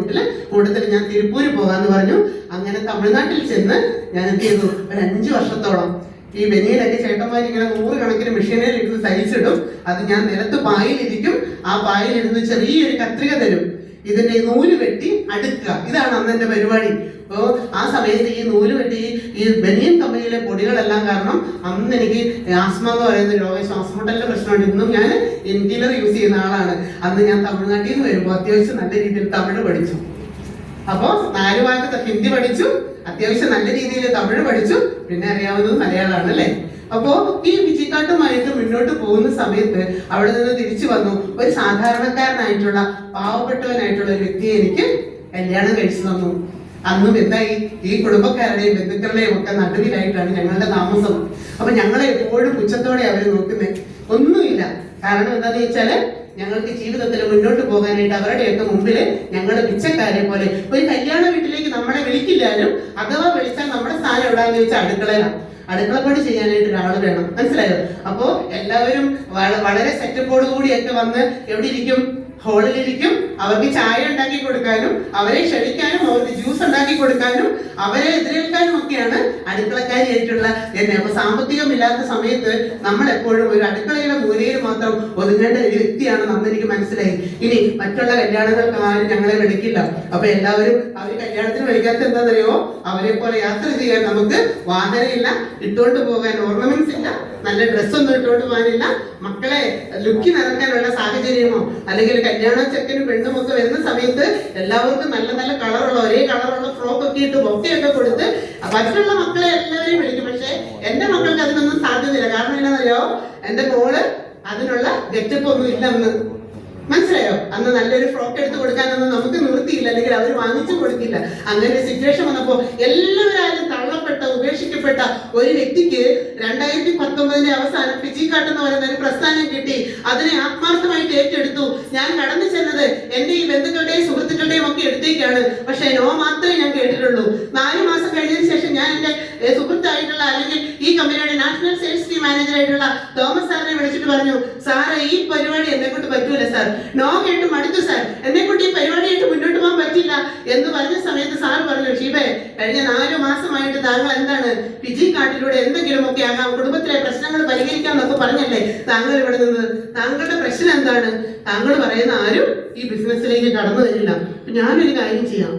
കൂട്ടത്തിൽ ഞാൻ തിരുപ്പൂര് പോകാന്ന് പറഞ്ഞു. അങ്ങനെ തമിഴ്നാട്ടിൽ ചെന്ന് ഞാൻ എന്ത് ചെയ്തു, ഒരു 5 വർഷത്തോളം ഈ ബനിയനൊക്കെ ചേട്ടന്മാർ ഇങ്ങനെ 100 കണക്കിന് മെഷീനിൽ ഇരുന്ന് തയ്ച്ചിടും. അത് ഞാൻ നിലത്ത് പായിലിരിക്കും. ആ പായിലിരുന്ന് ചെറിയൊരു കത്രിക തരും, ഇതിന്റെ നൂല് വെട്ടി അടുക്കുക. ഇതാണ് അന്ന് എന്റെ പരിപാടി. അപ്പോ ആ സമയത്ത് ഈ നൂല് വെട്ടി ഈ ബനിയൻ കമ്പനിയിലെ പൊടികളെല്ലാം കാരണം അന്ന് എനിക്ക് ആസ്മ എന്ന് പറയുന്ന രോഗം, ശ്വാസമുട്ടലിന്റെ പ്രശ്നമുണ്ട്. ഇന്നും ഞാൻ ഇൻഹേലർ യൂസ് ചെയ്യുന്ന ആളാണ്. അന്ന് ഞാൻ തമിഴ്നാട്ടിൽ നിന്ന് വരുമ്പോൾ അത്യാവശ്യം നല്ല രീതിയിൽ തമിഴ് പഠിച്ചു. അപ്പോ 4 വാക്ക് ഹിന്ദി പഠിച്ചു, അത്യാവശ്യം നല്ല രീതിയിൽ തമിഴ് പഠിച്ചു, പിന്നെ അറിയാവുന്നത് മലയാളമാണ് അല്ലേ. അപ്പോ ഈ വിജിക്കാട്ടുമായിട്ട് മുന്നോട്ട് പോകുന്ന സമയത്ത് അവിടെ നിന്ന് തിരിച്ചു വന്നു. ഒരു സാധാരണക്കാരനായിട്ടുള്ള പാവപ്പെട്ടവനായിട്ടുള്ള ഒരു വ്യക്തിയെ എനിക്ക് കല്യാണം കഴിച്ചു തന്നു. അന്നും എന്തായി, ഈ കുടുംബക്കാരുടെയും ബന്ധുക്കളുടെയും ഒക്കെ നടുവിലായിട്ടാണ് ഞങ്ങളുടെ താമസം. അപ്പൊ ഞങ്ങളെ എപ്പോഴും പുച്ഛത്തോടെ അവര് നോക്കുന്നത് ഒന്നുമില്ല. കാരണം എന്താന്ന് വെച്ചാല് ഞങ്ങൾക്ക് ജീവിതത്തിൽ മുന്നോട്ട് പോകാനായിട്ട് അവരുടെയൊക്കെ മുമ്പില് ഞങ്ങൾ പിച്ചക്കാരെ പോലെ. ഒരു കല്യാണ വീട്ടിലേക്ക് നമ്മളെ വിളിക്കില്ലാലും അഥവാ വിളിച്ചാൽ നമ്മുടെ സ്ഥാനം എവിടാന്ന് ചോദിച്ചാൽ അടുക്കളയിലാണ്. അടുക്കളപ്പണി ചെയ്യാനായിട്ട് ഒരാൾ വേണം, മനസ്സിലായോ. അപ്പോ എല്ലാവരും വളരെ സെറ്റപ്പോട് കൂടിയൊക്കെ വന്ന് എവിടെ ഇരിക്കും, ഹോളിലിരിക്കും. അവർക്ക് ചായ ഉണ്ടാക്കി കൊടുക്കാനും അവരെ ക്ഷണിക്കാനും അവർക്ക് ജ്യൂസ് ഉണ്ടാക്കി കൊടുക്കാനും അവരെ എതിരേൽക്കാനും ഒക്കെയാണ് അടുക്കളക്കാരിയായിട്ടുള്ള എന്നെ. അപ്പൊ സാമ്പത്തികമില്ലാത്ത സമയത്ത് നമ്മൾ എപ്പോഴും ഒരു അടുക്കളയിലെ മൂലയിൽ മാത്രം ഒതുങ്ങേണ്ട ഒരു വ്യക്തിയാണെന്ന് അന്ന് എനിക്ക് മനസ്സിലായി. ഇനി മറ്റുള്ള കല്യാണങ്ങൾക്ക് ആരും ഞങ്ങളെ വിളിക്കില്ല. അപ്പൊ എല്ലാവരും അവർ കല്യാണത്തിന് വിളിക്കാത്ത എന്താണെന്നറിയോ, അവരെ പോലെ യാത്ര ചെയ്യാൻ നമുക്ക് വാഹനമില്ല, ഇട്ടുകൊണ്ട് പോകാൻ ഓർണമെന്റ്സ് ഇല്ല, നല്ല ഡ്രസ്സൊന്നും ഇട്ടുകൊണ്ട് പോകാനില്ല, മക്കളെ ലുക്കി നിറക്കാനുള്ള സാഹചര്യമോ അല്ലെങ്കിൽ കല്യാണ ചെക്കനും പെണ്ണും ഒക്കെ വരുന്ന സമയത്ത് എല്ലാവർക്കും നല്ല നല്ല കളറുള്ള ഒരേ കളറുള്ള ഫ്രോക്ക് ഒക്കെ ഇട്ട് ബൊക്കെയൊക്കെ കൊടുത്ത് മറ്റുള്ള മക്കളെ എല്ലാവരെയും വിളിക്കും. പക്ഷെ എന്റെ മക്കൾക്ക് അതിനൊന്നും സാധ്യതയില്ല. കാരണം എന്താണെന്നറിയോ, എന്റെ മോള് അതിനുള്ള ഗെറ്റപ്പ് ഒന്നും ഇല്ല അന്ന്, മനസ്സിലായോ. അന്ന് നല്ലൊരു ഫ്രോക്ക് എടുത്ത് കൊടുക്കാനൊന്നും നമുക്ക് നിവൃത്തിയില്ല, അല്ലെങ്കിൽ അവർ വാങ്ങിച്ചു കൊടുക്കില്ല. അങ്ങനെ ഒരു സിറ്റുവേഷൻ വന്നപ്പോ എല്ലാവരും തള്ളപ്പെട്ട ഉപേക്ഷിക്കപ്പെട്ട ഒരു വ്യക്തിക്ക് 2019 അവസാനം പിജിക്കാട്ട് എന്ന് പറയുന്ന ഒരു പ്രസ്ഥാനം കിട്ടി. അതിനെ ആത്മാർത്ഥമായിട്ട് ഏറ്റെടുത്തു. ഞാൻ കടന്നു ചെന്നത് എന്റെ ഈ ബന്ധുക്കളുടെയും സുഹൃത്തുക്കളുടെയും ഒക്കെ എടുത്തേക്കാണ്. പക്ഷെ നോ മാത്രമേ ഞാൻ കേട്ടിട്ടുള്ളൂ. 4 മാസം കഴിഞ്ഞതിന് ശേഷം ഞാൻ എന്റെ സുഹൃത്തായിട്ടുള്ള അല്ലെങ്കിൽ ഈ കമ്പനിയുടെ നാഷണൽ സെയിൽസ് ടീം മാനേജർ ആയിട്ടുള്ള തോമസ് സാറിനെ വിളിച്ചിട്ട് പറഞ്ഞു, സാറ് ഈ പരിപാടി എന്നെ കൊണ്ട് പറ്റൂല സാർ, നോ കേട്ട് മടുത്തു സാർ, എന്നെ കൊണ്ട് ഈ പരിപാടിയായിട്ട് മുന്നോട്ട് പോകാൻ പറ്റില്ല എന്ന് പറഞ്ഞ സമയത്ത് സാർ പറഞ്ഞു, ഷീബേ, കഴിഞ്ഞ 4 മാസമായിട്ട് താങ്കൾ എന്താണ് ഫിജി കാർഡിലൂടെ എന്തെങ്കിലുമൊക്കെ ആകാം, കുടുംബത്തിലെ പ്രശ്നങ്ങൾ പരിഹരിക്കാം എന്നൊക്കെ പറഞ്ഞല്ലേ താങ്കൾ ഇവിടെ നിന്ന്, താങ്കളുടെ പ്രശ്നം എന്താണ്? താങ്കൾ പറയുന്ന ആരും ഈ ബിസിനസ്സിലേക്ക് കടന്നു വരില്ല. ഞാനൊരു കാര്യം ചെയ്യാം,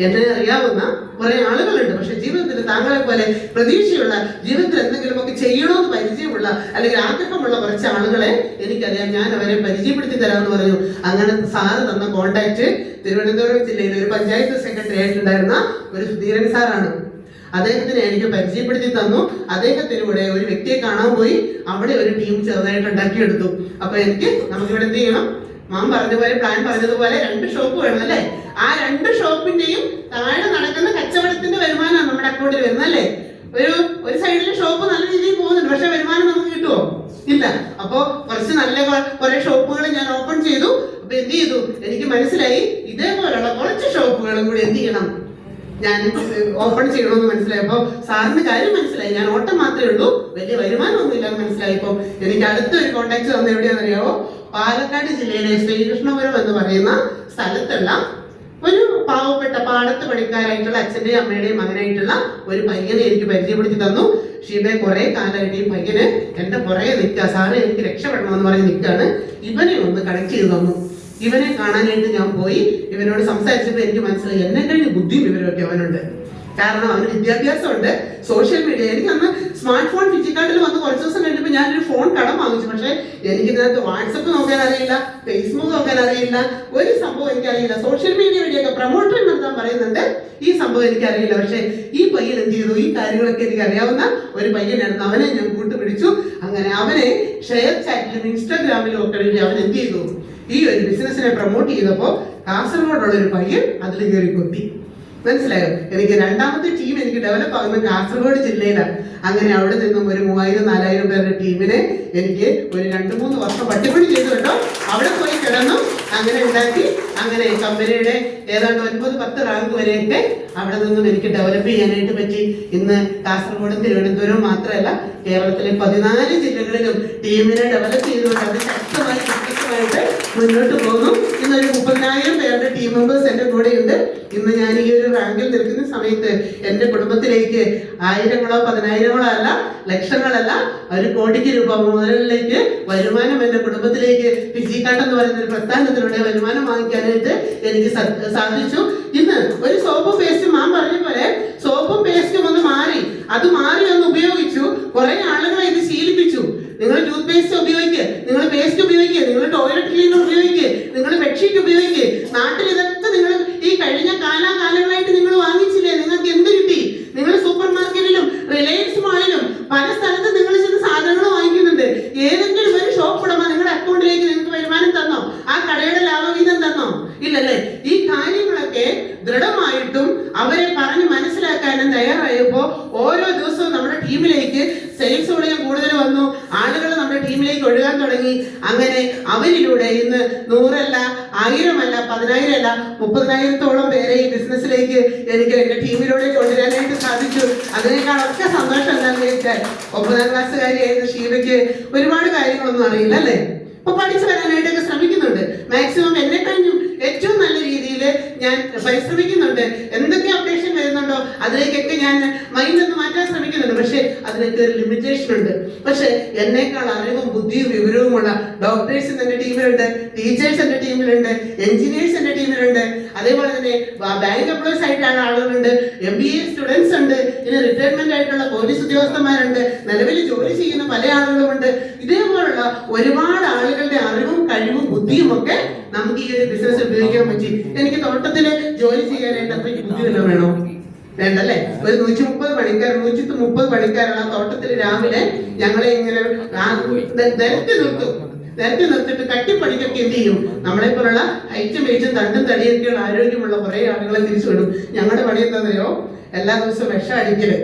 എന്നെ അറിയാവുന്ന കുറെ ആളുകളുണ്ട്, പക്ഷെ ജീവിതത്തിൽ താങ്കളെ പോലെ പ്രതീക്ഷയുള്ള, ജീവിതത്തിൽ എന്തെങ്കിലുമൊക്കെ ചെയ്യണമെന്ന് പരിചയമുള്ള അല്ലെങ്കിൽ ആഗ്രഹമുള്ള കുറച്ച് ആളുകളെ എനിക്കറിയാം, ഞാൻ അവരെ പരിചയപ്പെടുത്തി തരാമെന്ന് പറഞ്ഞു. അങ്ങനെ സാറ് തന്ന കോണ്ടാക്ട് തിരുവനന്തപുരം ജില്ലയിലെ ഒരു പഞ്ചായത്ത് സെക്രട്ടറി ആയിട്ടുണ്ടായിരുന്ന ഒരു സുധീരൻ സാറാണ്. അദ്ദേഹത്തിനെ എനിക്ക് പരിചയപ്പെടുത്തി തന്നു. അദ്ദേഹത്തിലൂടെ ഒരു വ്യക്തിയെ കാണാൻ പോയി, അവിടെ ഒരു ടീം ചെറുതായിട്ട് ഉണ്ടാക്കിയെടുത്തു. അപ്പൊ നമുക്കിവിടെ എന്ത് ചെയ്യണം? മാം പറഞ്ഞതുപോലെ, പ്ലാൻ പറഞ്ഞതുപോലെ 2 ഷോപ്പ് വേണം അല്ലേ? ആ 2 ഷോപ്പിന്റെയും താഴെ നടക്കുന്ന കച്ചവടത്തിന്റെ വരുമാനമാണ് നമ്മുടെ അക്കൗണ്ടിൽ വരുന്നത് അല്ലേ? ഒരു സൈഡിലെ ഷോപ്പ് നല്ല രീതിയിൽ പോകുന്നുണ്ട്, പക്ഷെ വരുമാനം നമുക്ക് കിട്ടുമോ? ഇല്ല. അപ്പോ കുറച്ച് നല്ല കുറെ ഷോപ്പുകൾ ഞാൻ ഓപ്പൺ ചെയ്തു. അപ്പൊ എന്ത് ചെയ്തു? എനിക്ക് മനസ്സിലായി ഇതേപോലുള്ള കുറച്ച് ഷോപ്പുകളും കൂടി എന്ത് ചെയ്യണം, ഞാൻ ഓപ്പൺ ചെയ്യണമെന്ന് മനസ്സിലായപ്പോ സാറിന് കാര്യം മനസ്സിലായി. ഞാൻ ഓട്ടം മാത്രമേ ഉള്ളൂ, വലിയ വരുമാനമൊന്നും ഇല്ലെന്ന് മനസ്സിലായപ്പോ എനിക്ക് അടുത്തൊരു കോണ്ടാക്ട് തന്ന എവിടെയാണെന്നറിയാവോ? പാലക്കാട് ജില്ലയിലെ ശ്രീകൃഷ്ണപുരം എന്ന് പറയുന്ന സ്ഥലത്തുള്ള ഒരു പാവപ്പെട്ട പാടത്ത് പണിക്കാരായിട്ടുള്ള അച്ഛന്റെയും അമ്മയുടെയും മകനായിട്ടുള്ള ഒരു പയ്യനെ എനിക്ക് പരിചയപ്പെടുത്തി തന്നു. ഷീബയെ കുറെ കാലമായിട്ട് ഈ പയ്യന് എന്റെ പുറകെ നിൽക്കുക, സാറ് എനിക്ക് രക്ഷപ്പെടണമെന്ന് പറഞ്ഞ് നിൽക്കുകയാണ്. ഇവനെ ഒന്ന് കണക്ട് ചെയ്ത് തന്നു. ഇവനെ കാണാനായിട്ട് ഞാൻ പോയി. ഇവനോട് സംസാരിച്ചപ്പോൾ എനിക്ക് മനസ്സിലായി എന്നെ കഴിഞ്ഞ് ബുദ്ധിയും വിവരമൊക്കെ അവനുണ്ട്. കാരണം അവന് വിദ്യാഭ്യാസമുണ്ട്, സോഷ്യൽ മീഡിയ. എനിക്ക് അന്ന് സ്മാർട്ട് ഫോൺ ഫിജിക്കാർഡിൽ വന്ന് കുറച്ച് ദിവസം കഴിഞ്ഞപ്പോൾ ഞാനൊരു ഫോൺ കടം വാങ്ങിച്ചു. പക്ഷേ എനിക്കിതിനകത്ത് വാട്സപ്പ് നോക്കാൻ അറിയില്ല, ഫേസ്ബുക്ക് നോക്കാൻ അറിയില്ല, ഒരു സംഭവം എനിക്കറിയില്ല. സോഷ്യൽ മീഡിയ വഴിയൊക്കെ പ്രൊമോഷൻ നടത്താൻ പറയുന്നുണ്ട്, ഈ സംഭവം എനിക്കറിയില്ല. പക്ഷേ ഈ പയ്യൻ എന്ത് ചെയ്തു? ഈ കാര്യങ്ങളൊക്കെ എനിക്ക് അറിയാവുന്ന ഒരു പയ്യനായിരുന്നു. അവനെ ഞാൻ കൂട്ടുപിടിച്ചു. അങ്ങനെ അവനെ ഷെയർ ചാറ്റിലും ഇൻസ്റ്റാഗ്രാമിലും ഒക്കെ വേണ്ടി അവൻ എന്ത് ചെയ്തു? ഈ ഒരു ബിസിനസിനെ പ്രൊമോട്ട് ചെയ്തപ്പോൾ കാസർഗോഡുള്ള ഒരു പയ്യൻ അതിൽ കയറി കൊത്തി. മനസ്സിലായോ? എനിക്ക് 2ാമത്തെ ടീം എനിക്ക് ഡെവലപ്പ് ആകുന്നത് കാസർഗോഡ് ജില്ലയിലാണ്. അങ്ങനെ അവിടെ നിന്നും ഒരു 3000-4000 പേരുടെ ടീമിനെ എനിക്ക് ഒരു 2-3 വർഷം പട്ടിപ്പണി ചെയ്തു കേട്ടോ. അവിടെ പോയി കിടന്നു, അങ്ങനെ ഉണ്ടാക്കി. അങ്ങനെ കമ്പനിയുടെ ഏതാണ്ട് 9-10 റാങ്ക് വരെയൊക്കെ അവിടെ നിന്നും എനിക്ക് ഡെവലപ്പ് ചെയ്യാനായിട്ട് പറ്റി. ഇന്ന് കാസർഗോഡും തിരുവനന്തപുരവും മാത്രമല്ല, കേരളത്തിലെ 14 ജില്ലകളിലും ടീമിനെ ഡെവലപ്പ് ചെയ്തുകൊണ്ട് അത് ശക്തമായി വ്യത്യസ്തമായിട്ട് മുന്നോട്ട് പോകുന്നു. ഇന്നൊരു 30,000 പേരുടെ ടീം മെമ്പേഴ്സ് എൻ്റെ കൂടെയുണ്ട്. ഇന്ന് ഞാൻ ഈ ഒരു റാങ്കിൽ നിൽക്കുന്ന സമയത്ത് എൻ്റെ കുടുംബത്തിലേക്ക് 1000-ങ്ങളോ 10,000-ങ്ങളോ അല്ല, ലക്ഷങ്ങളല്ല, 1 കോടിക്ക് രൂപ മുതലിലേക്ക് വരുമാനം എൻ്റെ കുടുംബത്തിലേക്ക് ഫിജിക്കാർഡ് എന്ന് പറയുന്ന ഒരു പ്രസ്ഥാനത്തിലൂടെ വരുമാനം വാങ്ങിക്കാനായിട്ട് എനിക്ക് സാധിച്ചു. ഇന്ന് ഒരു സോപ്പും പേസ്റ്റും മാം പറഞ്ഞ പോലെ സോപ്പും പേസ്റ്റും ഒന്ന് മാറി, അത് മാറി ഒന്ന് ഉപയോഗിച്ചു. കുറെ ആളുകളെ ഇത് ശീലിപ്പിച്ചു. നിങ്ങൾ ടൂത്ത് പേസ്റ്റ് ഉപയോഗിക്കുക, നിങ്ങൾ പേസ്റ്റ് ഉപയോഗിക്കുക, നിങ്ങൾ ടോയ്ലറ്റ് ക്ലീനർ ഉപയോഗിക്കുക, നിങ്ങൾ ബെഡ്ഷീറ്റ് ഉപയോഗിക്കുക. നാട്ടിൽ ഇതൊക്കെ നിങ്ങൾ ഈ കഴിഞ്ഞ കാലാകാലങ്ങളായിട്ട് നിങ്ങൾ വാങ്ങിച്ചില്ലേ? നിങ്ങൾക്ക് എന്ത് കിട്ടി? നിങ്ങൾ സൂപ്പർ മാർക്കറ്റിലും റിലയൻസ് മാളിലും പല സ്ഥലത്തും നിങ്ങൾ ചെന്ന് സാധനങ്ങൾ വാങ്ങിക്കുന്നുണ്ട്. ഏതെങ്കിലും ഒരു ഷോപ്പ് ഉടമ നിങ്ങളുടെ അക്കൗണ്ടിലേക്ക് നിങ്ങൾക്ക് വരുമാനം തന്നോ? ആ കടയുടെ ലാഭവിഹിതം തന്നോ? ഇല്ലല്ലേ? ഈ കാര്യങ്ങളൊക്കെ ദൃഢമായിട്ടും അവരെ പറഞ്ഞ് മനസ്സിലാക്കാനും തയ്യാറായപ്പോ ഓരോ ദിവസവും നമ്മുടെ ടീമിലേക്ക് സെയിൽസ് ഉടയം കൂടുതൽ വന്നു. ആളുകൾ നമ്മുടെ ടീമിലേക്ക് ഒഴുകാൻ തുടങ്ങി. അങ്ങനെ അവരിലൂടെ ഇന്ന് 100 അല്ല, 1000 അല്ല, 10,000 അല്ല, 30,000-ഓളം പേരെ ഈ ബിസിനസ്സിലേക്ക് എനിക്ക് എന്റെ ടീമിലൂടെ കൊണ്ടുവരാനായിട്ട് സാധിച്ചു. അതിനേക്കാളൊക്കെ സന്തോഷം എന്താണെന്ന് ചോദിച്ചാൽ 9ാം ക്ലാസ്സുകാരിയായിരുന്ന ഷീബയ്ക്ക് ഒരുപാട് കാര്യങ്ങളൊന്നും അറിയില്ല അല്ലേ? അപ്പൊ പഠിച്ചു വരാനായിട്ടൊക്കെ ശ്രമിക്കുന്നുണ്ട്. മാക്സിമം എന്നെ കഴിഞ്ഞും ഏറ്റവും നല്ല രീതിയിൽ ഞാൻ പരിശ്രമിക്കുന്നുണ്ട്. എന്തൊക്കെ അപ്ഡേഷൻ വരുന്നുണ്ടോ അതിലേക്കൊക്കെ ഞാൻ മൈൻഡ് ഒന്ന് മാറ്റാൻ ശ്രമിക്കുന്നുണ്ട്. പക്ഷെ അതിനൊക്കെ ഒരു ലിമിറ്റേഷൻ ഉണ്ട്. പക്ഷെ എന്നേക്കാൾ അറിവും ബുദ്ധിയും വിവരവുമുള്ള ഡോക്ടേഴ്സ് എന്റെ ടീമിലുണ്ട്, ടീച്ചേഴ്സ് എന്റെ ടീമിലുണ്ട്, എഞ്ചിനീയേഴ്സ് എന്റെ ടീമിലുണ്ട്. അതേപോലെ തന്നെ ബാങ്ക് എംപ്ലോയീസ് ആയിട്ടുള്ള ആളുകളുണ്ട്, MBA സ്റ്റുഡൻസ് ഉണ്ട്, ഇനി റിട്ടയർമെന്റ് ആയിട്ടുള്ള പോലീസ് ഉദ്യോഗസ്ഥന്മാരുണ്ട്, നിലവിൽ ജോലി ചെയ്യുന്ന പല ആളുകളുമുണ്ട്. ഇതേപോലുള്ള ഒരുപാട് ആളുകളുടെ അറിവും കഴിവും ബുദ്ധിയും ഒക്കെ നമുക്ക് ഈ ഒരു ബിസിനസ് ഉപയോഗിക്കാൻ പറ്റി. എനിക്ക് തോട്ടത്തില് ജോലി ചെയ്യാനായിട്ട് അത്രയ്ക്ക് ബുദ്ധി വല്ലതും വേണോ? വേണ്ടല്ലേ? ഒരു 130 പണിക്കാർ 130 പണിക്കാരുള്ള തോട്ടത്തിൽ രാവിലെ ഞങ്ങളെ ഇങ്ങനെ നിരത്തി നിർത്തിട്ട് കട്ടിപ്പണിക്കൊക്കെ എന്ത് ചെയ്യും? നമ്മളെ പോലുള്ള ഹൈറ്റും വെയിറ്റും തണ്ടും തടിയൊക്കെയുള്ള ആരോഗ്യമുള്ള കുറെ ആളുകളെ തിരിച്ചു വിടും. ഞങ്ങളുടെ പണി എന്താണെന്നറിയോ? എല്ലാ ദിവസവും വിഷം അടിക്കല്.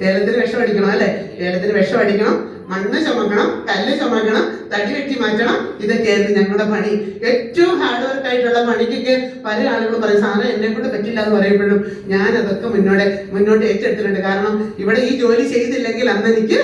ഏലത്തിന് വിഷം അടിക്കണം അല്ലെ? ഏലത്തിന് വിഷം അടിക്കണം, മണ്ണ് ചുമക്കണം, കല്ല് ചുമക്കണം, തടി വെട്ടി മാറ്റണം. ഇതൊക്കെയായിരുന്നു ഞങ്ങളുടെ പണി. ഏറ്റവും ഹാർഡ് വർക്ക് ആയിട്ടുള്ള പണിക്കൊക്കെ പല ആളുകളും പറയും സാധനം എന്നെ കൊണ്ട് പറ്റില്ല എന്ന് പറയുമ്പോഴും ഞാൻ അതൊക്കെ മുന്നോട്ട് ഏറ്റെടുത്തിട്ടുണ്ട്. കാരണം ഇവിടെ ഈ ജോലി ചെയ്തില്ലെങ്കിൽ അന്ന് എനിക്ക്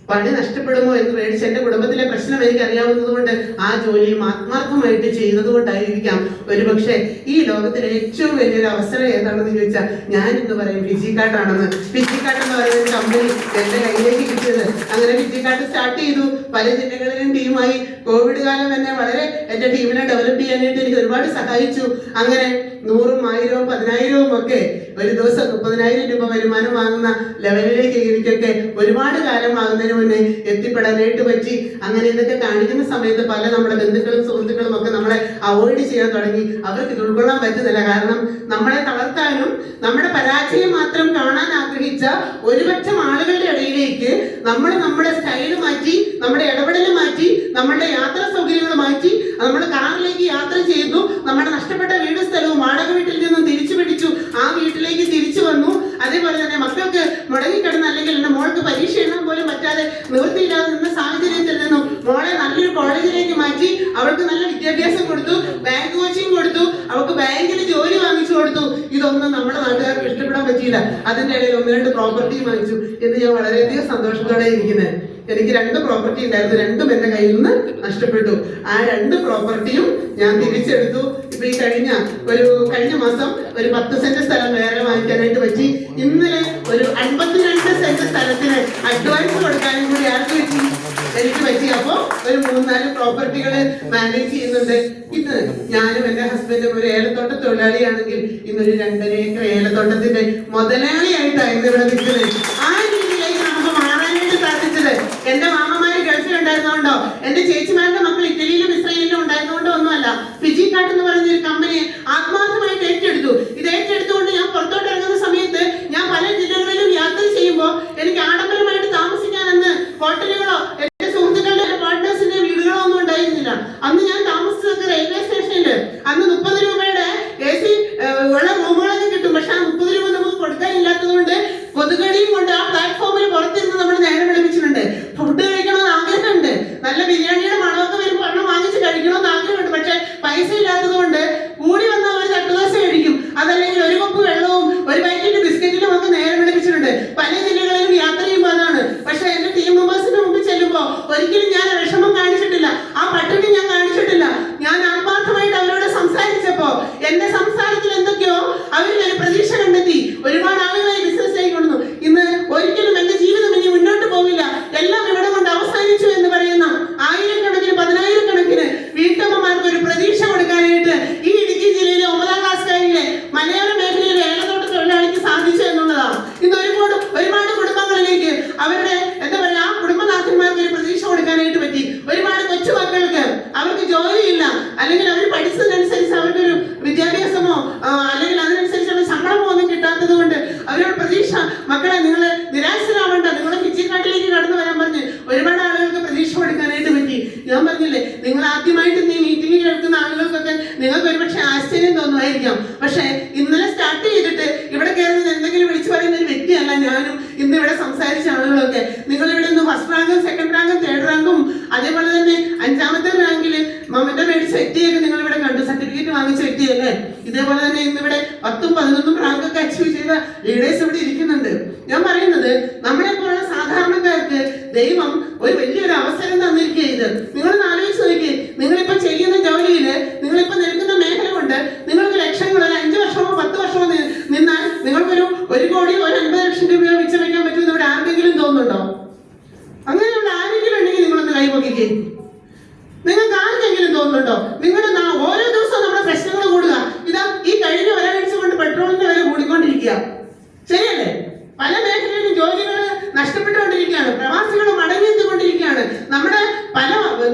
പണി നഷ്ടപ്പെടുമോ എന്ന് പേടിച്ച് എന്റെ കുടുംബത്തിലെ പ്രശ്നം എനിക്ക് അറിയാവുന്നത് കൊണ്ട് ആ ജോലിയും ആത്മാർത്ഥമായിട്ട് ചെയ്യുന്നത് കൊണ്ടായിരിക്കാം ഒരുപക്ഷെ ഈ ലോകത്തിലെ ഏറ്റവും വലിയൊരു അവസരം ഏതാണെന്ന് ചോദിച്ചാൽ ഞാൻ എന്ന് പറയും ഫിജിക്കാർട്ടാണെന്ന്. ഫിജിക്കാർട്ട് എന്ന് പറയുന്ന ഒരു കമ്പനി എന്റെ കയ്യിലേക്ക് കിട്ടിയത്. അങ്ങനെ ഫിജിക്കാർട്ട് സ്റ്റാർട്ട് ചെയ്തു. പല ജില്ലകളിലും ടീമായി. കോവിഡ് കാലം എന്നെ വളരെ എന്റെ ടീമിനെ ഡെവലപ്പ് ചെയ്യാനായിട്ട് എനിക്ക് ഒരുപാട് സഹായിച്ചു. അങ്ങനെ 100ഉം 1000ഉം 10,000ഉം ഒക്കെ ഒരു ദിവസം 30,000 രൂപ വരുമാനം വാങ്ങുന്ന ലെവലിലേക്ക് എനിക്കൊക്കെ ഒരുപാട് കാലം ആകുന്നതിന് മുന്നേ എത്തിപ്പെടാനായിട്ട് പറ്റി. അങ്ങനെ ഇതൊക്കെ കാണിക്കുന്ന സമയത്ത് പല നമ്മുടെ ബന്ധുക്കളും സുഹൃത്തുക്കളും ഒക്കെ നമ്മളെ അവോയ്ഡ് ചെയ്യാൻ തുടങ്ങി. അവർക്ക് ഇത് ഉൾക്കൊള്ളാൻ പറ്റുന്നില്ല. കാരണം നമ്മളെ തളർത്താനും നമ്മുടെ പരാജയം മാത്രം കാണാൻ ആഗ്രഹിച്ച ഒരുപറ്റം ആളുകളുടെ ഇടയിലേക്ക് നമ്മുടെ സ്റ്റൈല് മാറ്റി, നമ്മുടെ ഇടപെടൽ മാറ്റി, നമ്മുടെ യാത്രാ സൗകര്യങ്ങൾ മാറ്റി, നമ്മൾ കാറിലേക്ക് യാത്ര ചെയ്തു, നമ്മുടെ നഷ്ടപ്പെട്ട വീട് സ്ഥലവും വാടക വീട്ടിൽ നിന്നും തിരിച്ചു പിടിച്ചു, ആ വീട്ടിലേക്ക് തിരിച്ചു വന്നു. അതേപോലെ തന്നെ മക്കൾക്ക് മുടങ്ങിക്കിടന്ന് അല്ലെങ്കിൽ എന്റെ മോൾക്ക് പരീക്ഷ എഴുതാൻ പോലും പറ്റാതെ നിവൃത്തിയില്ലാതെ നിന്ന സാഹചര്യത്തിൽ നിന്നും മോളെ നല്ലൊരു കോളേജിലേക്ക് മാറ്റി, അവൾക്ക് നല്ല വിദ്യാഭ്യാസം കൊടുത്തു, ബാങ്ക് കോച്ചിങ് കൊടുത്തു, അവൾക്ക് ബാങ്കിൽ ജോലി വാങ്ങിച്ചു കൊടുത്തു. ഇതൊന്നും നമ്മുടെ നാട്ടുകാർക്ക് ഇഷ്ടപ്പെടാൻ പറ്റിയില്ല. അതിന്റെ ഇടയിൽ 1-2 പ്രോപ്പർട്ടി വാങ്ങിച്ചു എന്ന് ഞാൻ വളരെയധികം സന്തോഷത്തോടെ ഇരിക്കുന്നത്. എനിക്ക് 2 പ്രോപ്പർട്ടി ഉണ്ടായിരുന്നു. 2ഉം എന്റെ കയ്യിൽ നിന്ന് നഷ്ടപ്പെട്ടു. ആ 2 പ്രോപ്പർട്ടിയും ഞാൻ തിരിച്ചെടുത്തു. ഇപ്പൊ ഈ കഴിഞ്ഞ മാസം ഒരു 10 സെന്റ് സ്ഥലം വേറെ വാങ്ങിക്കാനായിട്ട് പറ്റി. ഇന്നലെ ഒരു 52 സെന്റ് സ്ഥലത്തിന് അഡ്വാൻസ് കൊടുക്കാനും കൂടി ആർക്ക് പറ്റി? എനിക്ക് പറ്റി. അപ്പോ ഒരു 3-4 പ്രോപ്പർട്ടികള് മാനേജ് ചെയ്യുന്നുണ്ട്. ഇന്ന് ഞാനും എന്റെ ഹസ്ബൻഡും ഒരു ഏലത്തോട്ട തൊഴിലാളിയാണെങ്കിൽ ഇന്നൊരു 2.5 ഏക്കർ ഏലത്തോട്ടത്തിന്റെ മുതലാളിയായിട്ടായിരുന്നു ഇവിടെ നിൽക്കുന്നത്. ആ രീതിയിലേക്ക് നമുക്ക് മാറാനായിട്ട് സാധിച്ചത് എന്റെ മാമമാര് ഗൾഫിലുണ്ടായിരുന്നോണ്ടോ എന്റെ ചേച്ചിമാരുടെ മക്കൾ ഇറ്റലിയിലും ഇസ്രയേലിലും ഉണ്ടായിരുന്നോണ്ടോ ഒന്നുമല്ല. ഫിജിക്കാർട്ട് എന്ന് പറയുന്ന ഒരു കമ്പനി ആത്മാർത്ഥമായിട്ട് ഏറ്റെടുത്തു. ഇത് ഏറ്റെടുത്തുകൊണ്ട് ഞാൻ പുറത്തോട്ട് ഇറങ്ങുന്ന സമയത്ത് ഞാൻ പല ജില്ലകളിലും യാത്ര ചെയ്യുമ്പോൾ എനിക്ക് ആഡംബരമായിട്ട് താമസിക്കാനെന്ന് ഹോട്ടലുകളോ എന്റെ സുഹൃത്തുക്കളുടെ പാർട്ട്നേഴ്സിന്റെ വീടുകളോ ഒന്നും ഉണ്ടായിരുന്നില്ല. അന്ന് ഞാൻ താമസിച്ചത് റെയിൽവേ സ്റ്റേഷനിൽ. അന്ന് 30 രൂപയുടെ AC ഉള്ള റൂമുകളൊക്കെ കിട്ടും. പക്ഷെ ആ 30 രൂപ നമുക്ക് കൊടുക്കാനില്ലാത്തത് കൊണ്ട് കൊതുകടിയും കൊണ്ട് ആ പ്ലാറ്റ്ഫോമിൽ പുറത്തിരുന്ന് നമ്മൾ നേരം വിളിപ്പിച്ചിട്ടുണ്ട്. ഫുഡ് കഴിക്കണമെന്ന് ആഗ്രഹമുണ്ട്. നല്ല ബിരിയാണിയുടെ മണമൊക്കെ വരുമ്പോൾ ഒരെണ്ണം വാങ്ങിച്ച് കഴിക്കണമെന്ന് ആഗ്രഹമുണ്ട്. പക്ഷെ പൈസ ഇല്ലാത്തത് കൊണ്ട് കൂടി വന്ന ഒരു തട്ടുദോശ കഴിക്കും, അതല്ലെങ്കിൽ ഒരു കപ്പ് വെള്ളവും ഒരു പാക്കറ്റ് ബിസ്ക്കറ്റിലും ഒക്കെ നേരം വിളിപ്പിച്ചിട്ടുണ്ട്. പല ജില്ലകളിലും യാത്ര ചെയ്യുമ്പോൾ അതാണ്. പക്ഷെ എന്റെ ടീം മെമ്പേഴ്സിന്റെ മുമ്പിൽ ചെല്ലുമ്പോൾ ഒരിക്കലും ഞാൻ വിഷമം കാണിച്ചിട്ടില്ല, ആ പട്ടിണി ഞാൻ കാണിച്ചിട്ടില്ല. ഞാൻ ആത്മാർത്ഥമായിട്ട് അവരോട് സംസാരിച്ചപ്പോ എന്റെ സംസാരത്തിൽ എന്തൊക്കെയോ അവരിൽ പ്രതീക്ഷ കണ്ടെത്തി. ഒരുപാട് ആളുകളെ ബിസിനസ്സിലേക്ക് കൊണ്ടുവന്നു. ഇന്ന് ഒരിക്കലും എന്റെ ജീവിതം ഇനി മുന്നോട്ട് പോവില്ല, എല്ലാം ഇവിടെ കൊണ്ട് അവസാനിച്ചു എന്ന് പറയുന്ന 1000-കണക്കിന് 10,000-കണക്കിന് വീട്ടമ്മമാർക്ക് ഒരു പ്രതീക്ഷ കൊടുക്കാനായിട്ട് ഈ ഇടുക്കി ജില്ലയിലെ 9ാം ക്ലാസ്സുകാരിലെ മലയോര മേഖലയിലെ ഏലത്തോട്ട തൊഴിലാളിക്ക് സാധിച്ചു എന്നുള്ളതാണ്. ഇന്ന് ഒരുപാട് കുടുംബങ്ങളിലേക്ക് അവരുടെ എന്താ പറയാ ആ കുടുംബനാഥന്മാർക്ക് ഒരു പ്രതീക്ഷ കൊടുക്കാനായിട്ട് പറ്റി. ഒരുപാട് കൊച്ചു മക്കൾക്ക് അവർക്ക് ജോലിയില്ല, അല്ലെങ്കിൽ അവർ പഠിച്ചതനുസരിച്ച് അവർക്കൊരു വിദ്യാഭ്യാസമോ അല്ലെങ്കിൽ അതിനനുസരിച്ചുള്ള ശമ്പളമോ ഒന്നും കിട്ടാത്തത് കൊണ്ട് അവരോട് പ്രതീക്ഷ, മക്കളെ നിങ്ങൾ നിരാശരാവേണ്ട, നിങ്ങൾ ഫിജിക്കാർട്ടിലേക്ക് കടന്നു വരാൻ പറഞ്ഞ് ഒരുപാട് ആളുകൾക്ക് പ്രതീക്ഷ കൊടുക്കാനായിട്ട് പറ്റി. ഞാൻ പറഞ്ഞില്ലേ, നിങ്ങൾ ആദ്യമായിട്ട് ഈ മീറ്റിംഗ് കേൾക്കുന്ന ആളുകൾക്കൊക്കെ നിങ്ങൾക്ക് ഒരുപക്ഷെ ആശ്ചര്യം തോന്നുമായിരിക്കാം. പക്ഷെ ഇന്നലെ സ്റ്റാർട്ട് ചെയ്തിട്ട് ഇവിടെ കയറുന്നത് എന്തെങ്കിലും വിളിച്ചു പറയുന്ന ഒരു വ്യക്തിയല്ല ഞാനും. ഇന്ന് ഇവിടെ സംസാരിച്ച ആളുകളൊക്കെ നിങ്ങൾ ഇവിടെ നിന്ന് 1st റാങ്കും 2nd റാങ്കും 3rd റാങ്കും അതേപോലെ തന്നെ 5ാമത്തെ റാങ്കില് മമന്റെ മേടിച്ച വ്യക്തിയൊക്കെ നിങ്ങൾ ഇവിടെ കണ്ടു, സർട്ടിഫിക്കറ്റ് വാങ്ങിച്ച വ്യക്തിയല്ലേ. ഇതേപോലെ തന്നെ ഇന്ന് ഇവിടെ 10ഉം 11ഉം റാങ്കൊക്കെ അച്ചീവ് ചെയ്ത ലീഡേഴ്സ് ഇവിടെ ഇരിക്കുന്നുണ്ട്. ഞാൻ പറയുന്നത് നമ്മളെ പോലുള്ള സാധാരണക്കാർക്ക് ദൈവം ഒരു വലിയൊരു അവസരം തന്നിരിക്കുകയത്. നിങ്ങളൊന്ന് ആലോചിച്ച് നോക്കി, നിങ്ങളിപ്പോ ചെയ്യുന്ന ജോലിയില് നിങ്ങളിപ്പോ നിൽക്കുന്ന മേഖല കൊണ്ട് നിങ്ങൾക്ക് ലക്ഷങ്ങൾ 5 വർഷമോ 10 വർഷമോ നിന്നാൽ നിങ്ങൾക്കൊരു 1 കോടി 50 ലക്ഷം രൂപയോ മിച്ചം വയ്ക്കാൻ പറ്റുമെന്ന് ഇവിടെ ആർക്കെങ്കിലും തോന്നുന്നുണ്ടോ? അങ്ങനെയുള്ള ആരെങ്കിലും ഉണ്ടെങ്കിൽ നിങ്ങളൊന്ന് കൈപൊക്കിക്കേ. നിങ്ങൾക്ക് ആർക്കെങ്കിലും തോന്നുന്നുണ്ടോ? നിങ്ങളുടെ ഓരോ ദിവസവും നമ്മുടെ പ്രശ്നങ്ങൾ കൂടുക. ഇതാ ഈ കഴിഞ്ഞ ഒരാഴ്ച കൊണ്ട് പെട്രോളിന്റെ വില കൂടിക്കൊണ്ടിരിക്കുക, ശരിയല്ലേ? പല മേഖലയിലും ജോലികൾ നഷ്ടപ്പെട്ടുകൊണ്ടിരിക്കുകയാണ്, പ്രവാസികൾ മടങ്ങിയെത്തിക്കൊണ്ടിരിക്കുകയാണ്,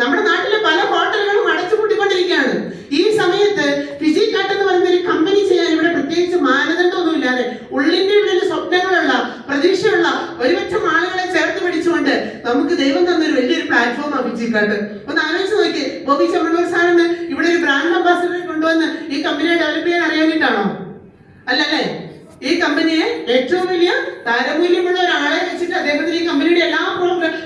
നമ്മുടെ നാട്ടിലെ പല ഹോട്ടലുകളും അടച്ചുപൂട്ടിക്കൊണ്ടിരിക്കുകയാണ്. ഈ സമയത്ത് ഫിജിക്കാർട്ട് എന്ന് പറയുന്ന ഒരു കമ്പനി ചെയ്യാൻ ഇവിടെ പ്രത്യേകിച്ച് മാനദണ്ഡമൊന്നുമില്ലാതെ ഉള്ളിന്റെ ഉള്ളിൽ സ്വപ്നങ്ങളുള്ള പ്രതീക്ഷയുള്ള ഒരുപറ്റം ആളുകളെ ചേർത്ത് പിടിച്ചുകൊണ്ട് നമുക്ക് ദൈവം തന്നൊരു വലിയൊരു പ്ലാറ്റ്ഫോമാണ് ഫിജിക്കാർട്ട്. ഒന്ന് ആലോചിച്ച് നോക്കി, ബോബി ചെമ്മണ്ണൂർ സാറിന് ഇവിടെ ഒരു ബ്രാൻഡ് അംബാസിഡറെ കൊണ്ടുവന്ന് ഈ കമ്പനിയെ ഡെവലപ്പ് ചെയ്യാൻ അറിയാനിട്ടാണോ? അല്ലല്ലേ? ഈ കമ്പനിയെ ഏറ്റവും വലിയ താരമൂല്യമുള്ള ഒരാളെ വെച്ചിട്ട് അദ്ദേഹത്തിന് ഈ കമ്പനിയുടെ എല്ലാ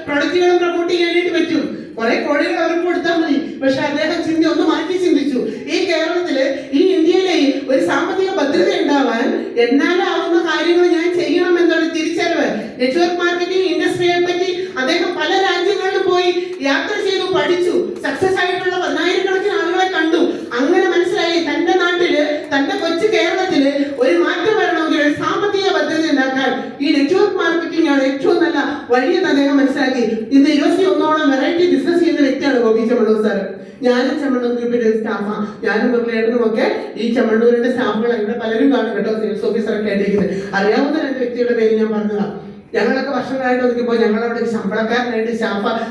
പ്രൊഡക്റ്റുകളും പ്രൊമോട്ട് ചെയ്യാനായിട്ട് പറ്റും. കുറെ കോടികൾ അവർക്ക് കൊടുത്താൽ മതി. പക്ഷെ അദ്ദേഹം ഒന്ന് മാറ്റി ചിന്തിച്ചു. ഈ കേരളത്തില്, ഈ ഇന്ത്യയിലെ ഒരു സാമ്പത്തിക ഭദ്രത ഉണ്ടാവാൻ എന്നാലാവുന്ന കാര്യങ്ങൾ ഞാൻ ചെയ്യണം എന്നുള്ള തിരിച്ചറിവ്. നെറ്റ്വർക്ക് മാർക്കറ്റിംഗ് ഇൻഡസ്ട്രിയെ പറ്റി അദ്ദേഹം പല രാജ്യങ്ങളിലും പോയി യാത്ര ചെയ്തു, പഠിച്ചു. സക്സസ് ആയിട്ടുള്ള 10,000-കണക്കിന് ആളുകളെ കണ്ടു. അങ്ങനെ മനസ്സിലായി തന്റെ നാട്ടില്, തന്റെ കൊച്ചു കേരളത്തില് ഒരു മാറ്റം വരണമെങ്കിൽ ഒരു സാമ്പത്തിക ഭദ്രത ഉണ്ടാക്കാൻ ഈ നെറ്റ്വർക്ക് മാർക്കറ്റിംഗ് ആണ് ഏറ്റവും നല്ല വഴിയെന്ന് അദ്ദേഹം മനസ്സിലാക്കി. ഇന്ന് 21ഓളം വെറൈറ്റി ബിസിനസ് ചെയ്യുന്ന വ്യക്തിയാണ് ഗോപി ചെമ്മണ്ണൂർ സാർ. ഞാനും ചെമ്മണ്ണൂർ ഗ്രൂപ്പിന്റെ സ്റ്റാഫാണ്. ഞാനും മുരളിയേട്ടനും ഒക്കെ ഈ ചെമ്മണ്ണൂരിന്റെ സ്റ്റാഫുകൾ ഇവിടെ പലരും കാണും കേട്ടോ. സെയിൽസ് ഓഫീസറൊക്കെ ആയിട്ടിരിക്കുന്നത് അറിയാവുന്ന 2 വ്യക്തിയുടെ പേര് ഞാൻ പറഞ്ഞതാണ്. ഞങ്ങളൊക്കെ വർഷങ്ങളായിട്ട് നിൽക്കുമ്പോൾ ഞങ്ങളവിടെ ശമ്പളക്കാരനായിട്ട്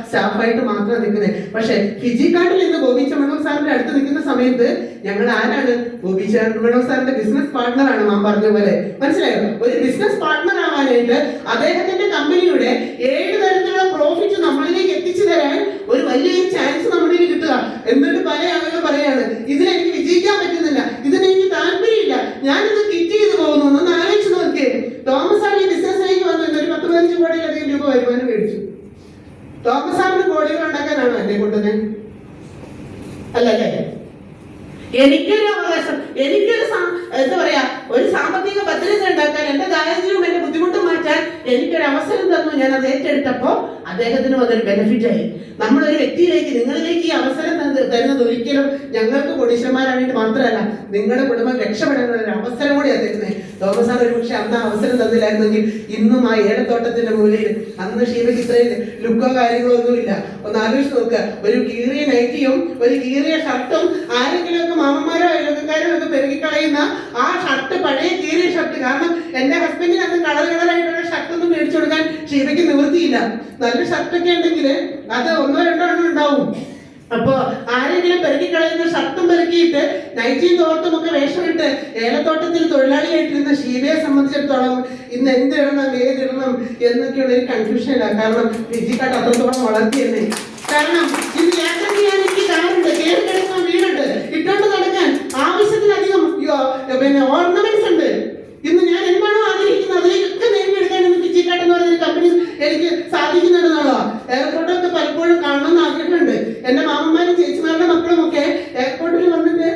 സ്റ്റാഫായിട്ട് മാത്രം നിൽക്കുന്നത്. പക്ഷെ ഫിജി കാർഡിൽ ഇന്ന് ഗോപി ചെമ്മണ്ണൂർ സാറിന്റെ അടുത്ത് നിൽക്കുന്ന സമയത്ത് ഞങ്ങൾ ആരാണ്? ഗോപി ചെമ്മണ്ണൂർ സാറിന്റെ ബിസിനസ് പാർട്ട്ണറാണ്. മാം പറഞ്ഞ പോലെ മനസ്സിലായോ? ഒരു ബിസിനസ് പാർട്ട്ണർ ആവാനായിട്ട് അദ്ദേഹത്തിന്റെ കമ്പനിയുടെ 7 തരത്തിലുള്ള പ്രോഫിറ്റ് നമ്മളിലേക്ക് എത്തിച്ചു തരാൻ ഒരു വലിയൊരു ചാൻസ് നമ്മുടെ കിട്ടുക. എന്നിട്ട് പല ആളുകൾ പറയാണ് ഇതിലെനിക്ക് വിജയിക്കാൻ പറ്റുന്നില്ല, ഇതിനെനിക്ക് താല്പര്യമില്ല, ഞാനിത് കിറ്റ് ചെയ്ത് പോകുന്നു. ഒന്ന് ആലോചിച്ച് നോക്കിയേ. തോമസ് സാർ ഈ ബിസിനസ്സിലേക്ക് വന്നു ഒരു 10-15 കോടിയിലധികം രൂപ വരുമാനം മേടിച്ചു. തോമസ് സാറിന് കോടികൾ ഉണ്ടാക്കാനാണോ എന്നെ കൊണ്ടുവന്നത്? അല്ലല്ലേ? എനിക്കൊരു അവകാശം, എനിക്കൊരു എന്താ പറയാ, ഒരു സാമ്പത്തിക ഭദ്രത ഉണ്ടാക്കാൻ, എന്റെ ദാരിദ്ര്യവും എന്റെ ബുദ്ധിമുട്ടും മാറ്റാൻ എനിക്കൊരു അവസരം തന്നു. ഞാൻ അത് ഏറ്റെടുത്തപ്പോ അദ്ദേഹത്തിനും അതൊരു ബെനിഫിറ്റ് ആയി. നമ്മളൊരു വ്യക്തിയിലേക്ക്, നിങ്ങളിലേക്ക് ഈ അവസരം തരുന്നത് ഒരിക്കലും ഞങ്ങൾക്ക് കോടീശ്വരന്മാരായിട്ട് മാത്രമല്ല, നിങ്ങളുടെ കുടുംബം രക്ഷപ്പെടാൻ ഒരു അവസരം കൂടിയാണ് തരുന്നത്. തോമസ് സാർ ഒരുപക്ഷെ അന്ന് അവസരം തന്നില്ലായിരുന്നെങ്കിൽ ഇന്നും ആ ഏലത്തോട്ടത്തിന്റെ മൂലയിൽ അന്ന് ഷീബയ്ക്ക് ഇത്രയും ലുക്കോ കാര്യങ്ങളോ ഒന്നുമില്ല. ഒന്ന് ആലോചിച്ച് നോക്കുക. ഒരു കീറിയ നൈറ്റിയും ഒരു കീറിയ ഷർട്ടും ആരെങ്കിലും ഒക്കെ മാമന്മാരോ അയൽവക്കക്കാരോ ഒക്കെ പെരുകിക്കളയുന്ന ആ ഷർട്ട്, പഴയ കീറിയ ഷർട്ട്. കാരണം എന്റെ ഹസ്ബൻഡിന് അന്ന് കളറായിട്ടുള്ള ഷർട്ടൊന്നും മേടിച്ചു കൊടുക്കാൻ ഷീബയ്ക്ക് നിവൃത്തിയില്ല. നല്ല ഷർട്ടൊക്കെ ഉണ്ടെങ്കിൽ അത് 1-2 എണ്ണം ഉണ്ടാവും. അപ്പൊ ആരെങ്കിലും പെരുക്കിക്കളയുന്ന ഷർട്ടും പെരുക്കിയിട്ട് നൈറ്റിയും തോർത്തും ഒക്കെ വേഷമിട്ട് ഏലത്തോട്ടത്തിൽ തൊഴിലാളിയായിട്ടിരുന്ന ഷീബയെ സംബന്ധിച്ചിടത്തോളം ഇന്ന് എന്തിടണം, ഏതിടണം എന്നൊക്കെയുള്ള ഒരു കൺഫ്യൂഷനിലാണ്. കാരണം ഫിജിക്കാട്ട് അത്രത്തോളം വളർത്തിയെന്നെ. കാരണം ഇന്ന് യാത്ര ചെയ്യാൻ എനിക്ക് കാറുണ്ട്, കയറി കിടക്കുന്ന വീടുണ്ട്, ഇട്ടോണ്ട് നടക്കാൻ ആവശ്യത്തിലധികം ഓർണമെന്റ്സ് ഉണ്ട്. ഇന്ന് ഞാൻ എന്താണോ ആഗ്രഹിക്കുന്നത് അതിലേക്കൊക്കെ നേടിയെടുക്കാൻ ഇന്ന് ഫിജിക്കാട്ട് എന്ന് പറയുന്ന കമ്പനി എനിക്ക് സാധിക്കുന്നുണ്ടെന്നുള്ളതാ. എയർപോർട്ടൊക്കെ പലപ്പോഴും കാണണമെന്ന് ആഗ്രഹമുണ്ട്. എന്റെ മാമന്മാരും ചേച്ചിമാരുടെ മക്കളും ഒക്കെ എയർപോർട്ടിൽ വന്നിട്ട്,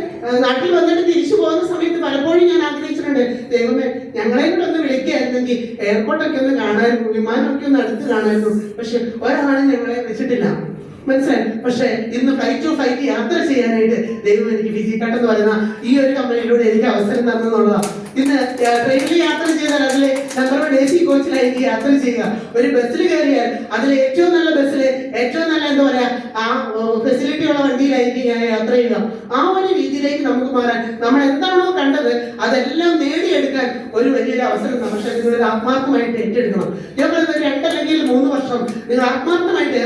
നാട്ടിൽ വന്നിട്ട് തിരിച്ചു പോകുന്ന സമയത്ത് പലപ്പോഴും ഞാൻ ആഗ്രഹിച്ചിട്ടുണ്ട്, ദൈവമേ ഞങ്ങളെ കൂടെ ഒന്ന് വിളിക്കുകയായിരുന്നെങ്കിൽ എയർപോർട്ടൊക്കെ ഒന്ന് കാണാമായിരുന്നു, വിമാനമൊക്കെ ഒന്ന് അടുത്ത് കാണാമായിരുന്നു. പക്ഷെ ഒരാളും ഞങ്ങളെ വിളിച്ചിട്ടില്ല. മനസ്സിലായി? പക്ഷെ ഇന്ന് ഫ്ലൈറ്റ് ടു ഫ്ലൈറ്റ് യാത്ര ചെയ്യാനായിട്ട് ദൈവം എനിക്ക് ഫിജിക്കാട്ട് എന്ന് പറയുന്ന ഈ ഒരു കമ്പനിയിലൂടെ എനിക്ക് അവസരം തന്നെന്നുള്ളതാണ്. ഇന്ന് ട്രെയിനിൽ യാത്ര ചെയ്താൽ അതിലെ നമ്പർ AC കോച്ചിലായിരിക്കും യാത്ര ചെയ്യുക. ഒരു ബസ്സിൽ കയറിയാൽ അതിലെ ഏറ്റവും നല്ല ബസ്സിൽ ഏറ്റവും നല്ല എന്താ പറയാ ആ ഫെസിലിറ്റി ഉള്ള വണ്ടിയിലായിരിക്കും ഞാൻ യാത്ര ചെയ്യുക. ആ ഒരു രീതിയിലേക്ക് നമുക്ക് മാറാൻ, നമ്മൾ എന്താണോ കണ്ടത് അതെല്ലാം നേടിയെടുക്കാൻ ഒരു വലിയൊരു അവസരം പക്ഷേ നിങ്ങൾ ആത്മാർത്ഥമായിട്ട് ഏറ്റെടുക്കണം. ഞാൻ പറയുന്നത് 2 അല്ലെങ്കിൽ 3 വർഷം നിങ്ങൾ ആത്മാർത്ഥമായിട്ട്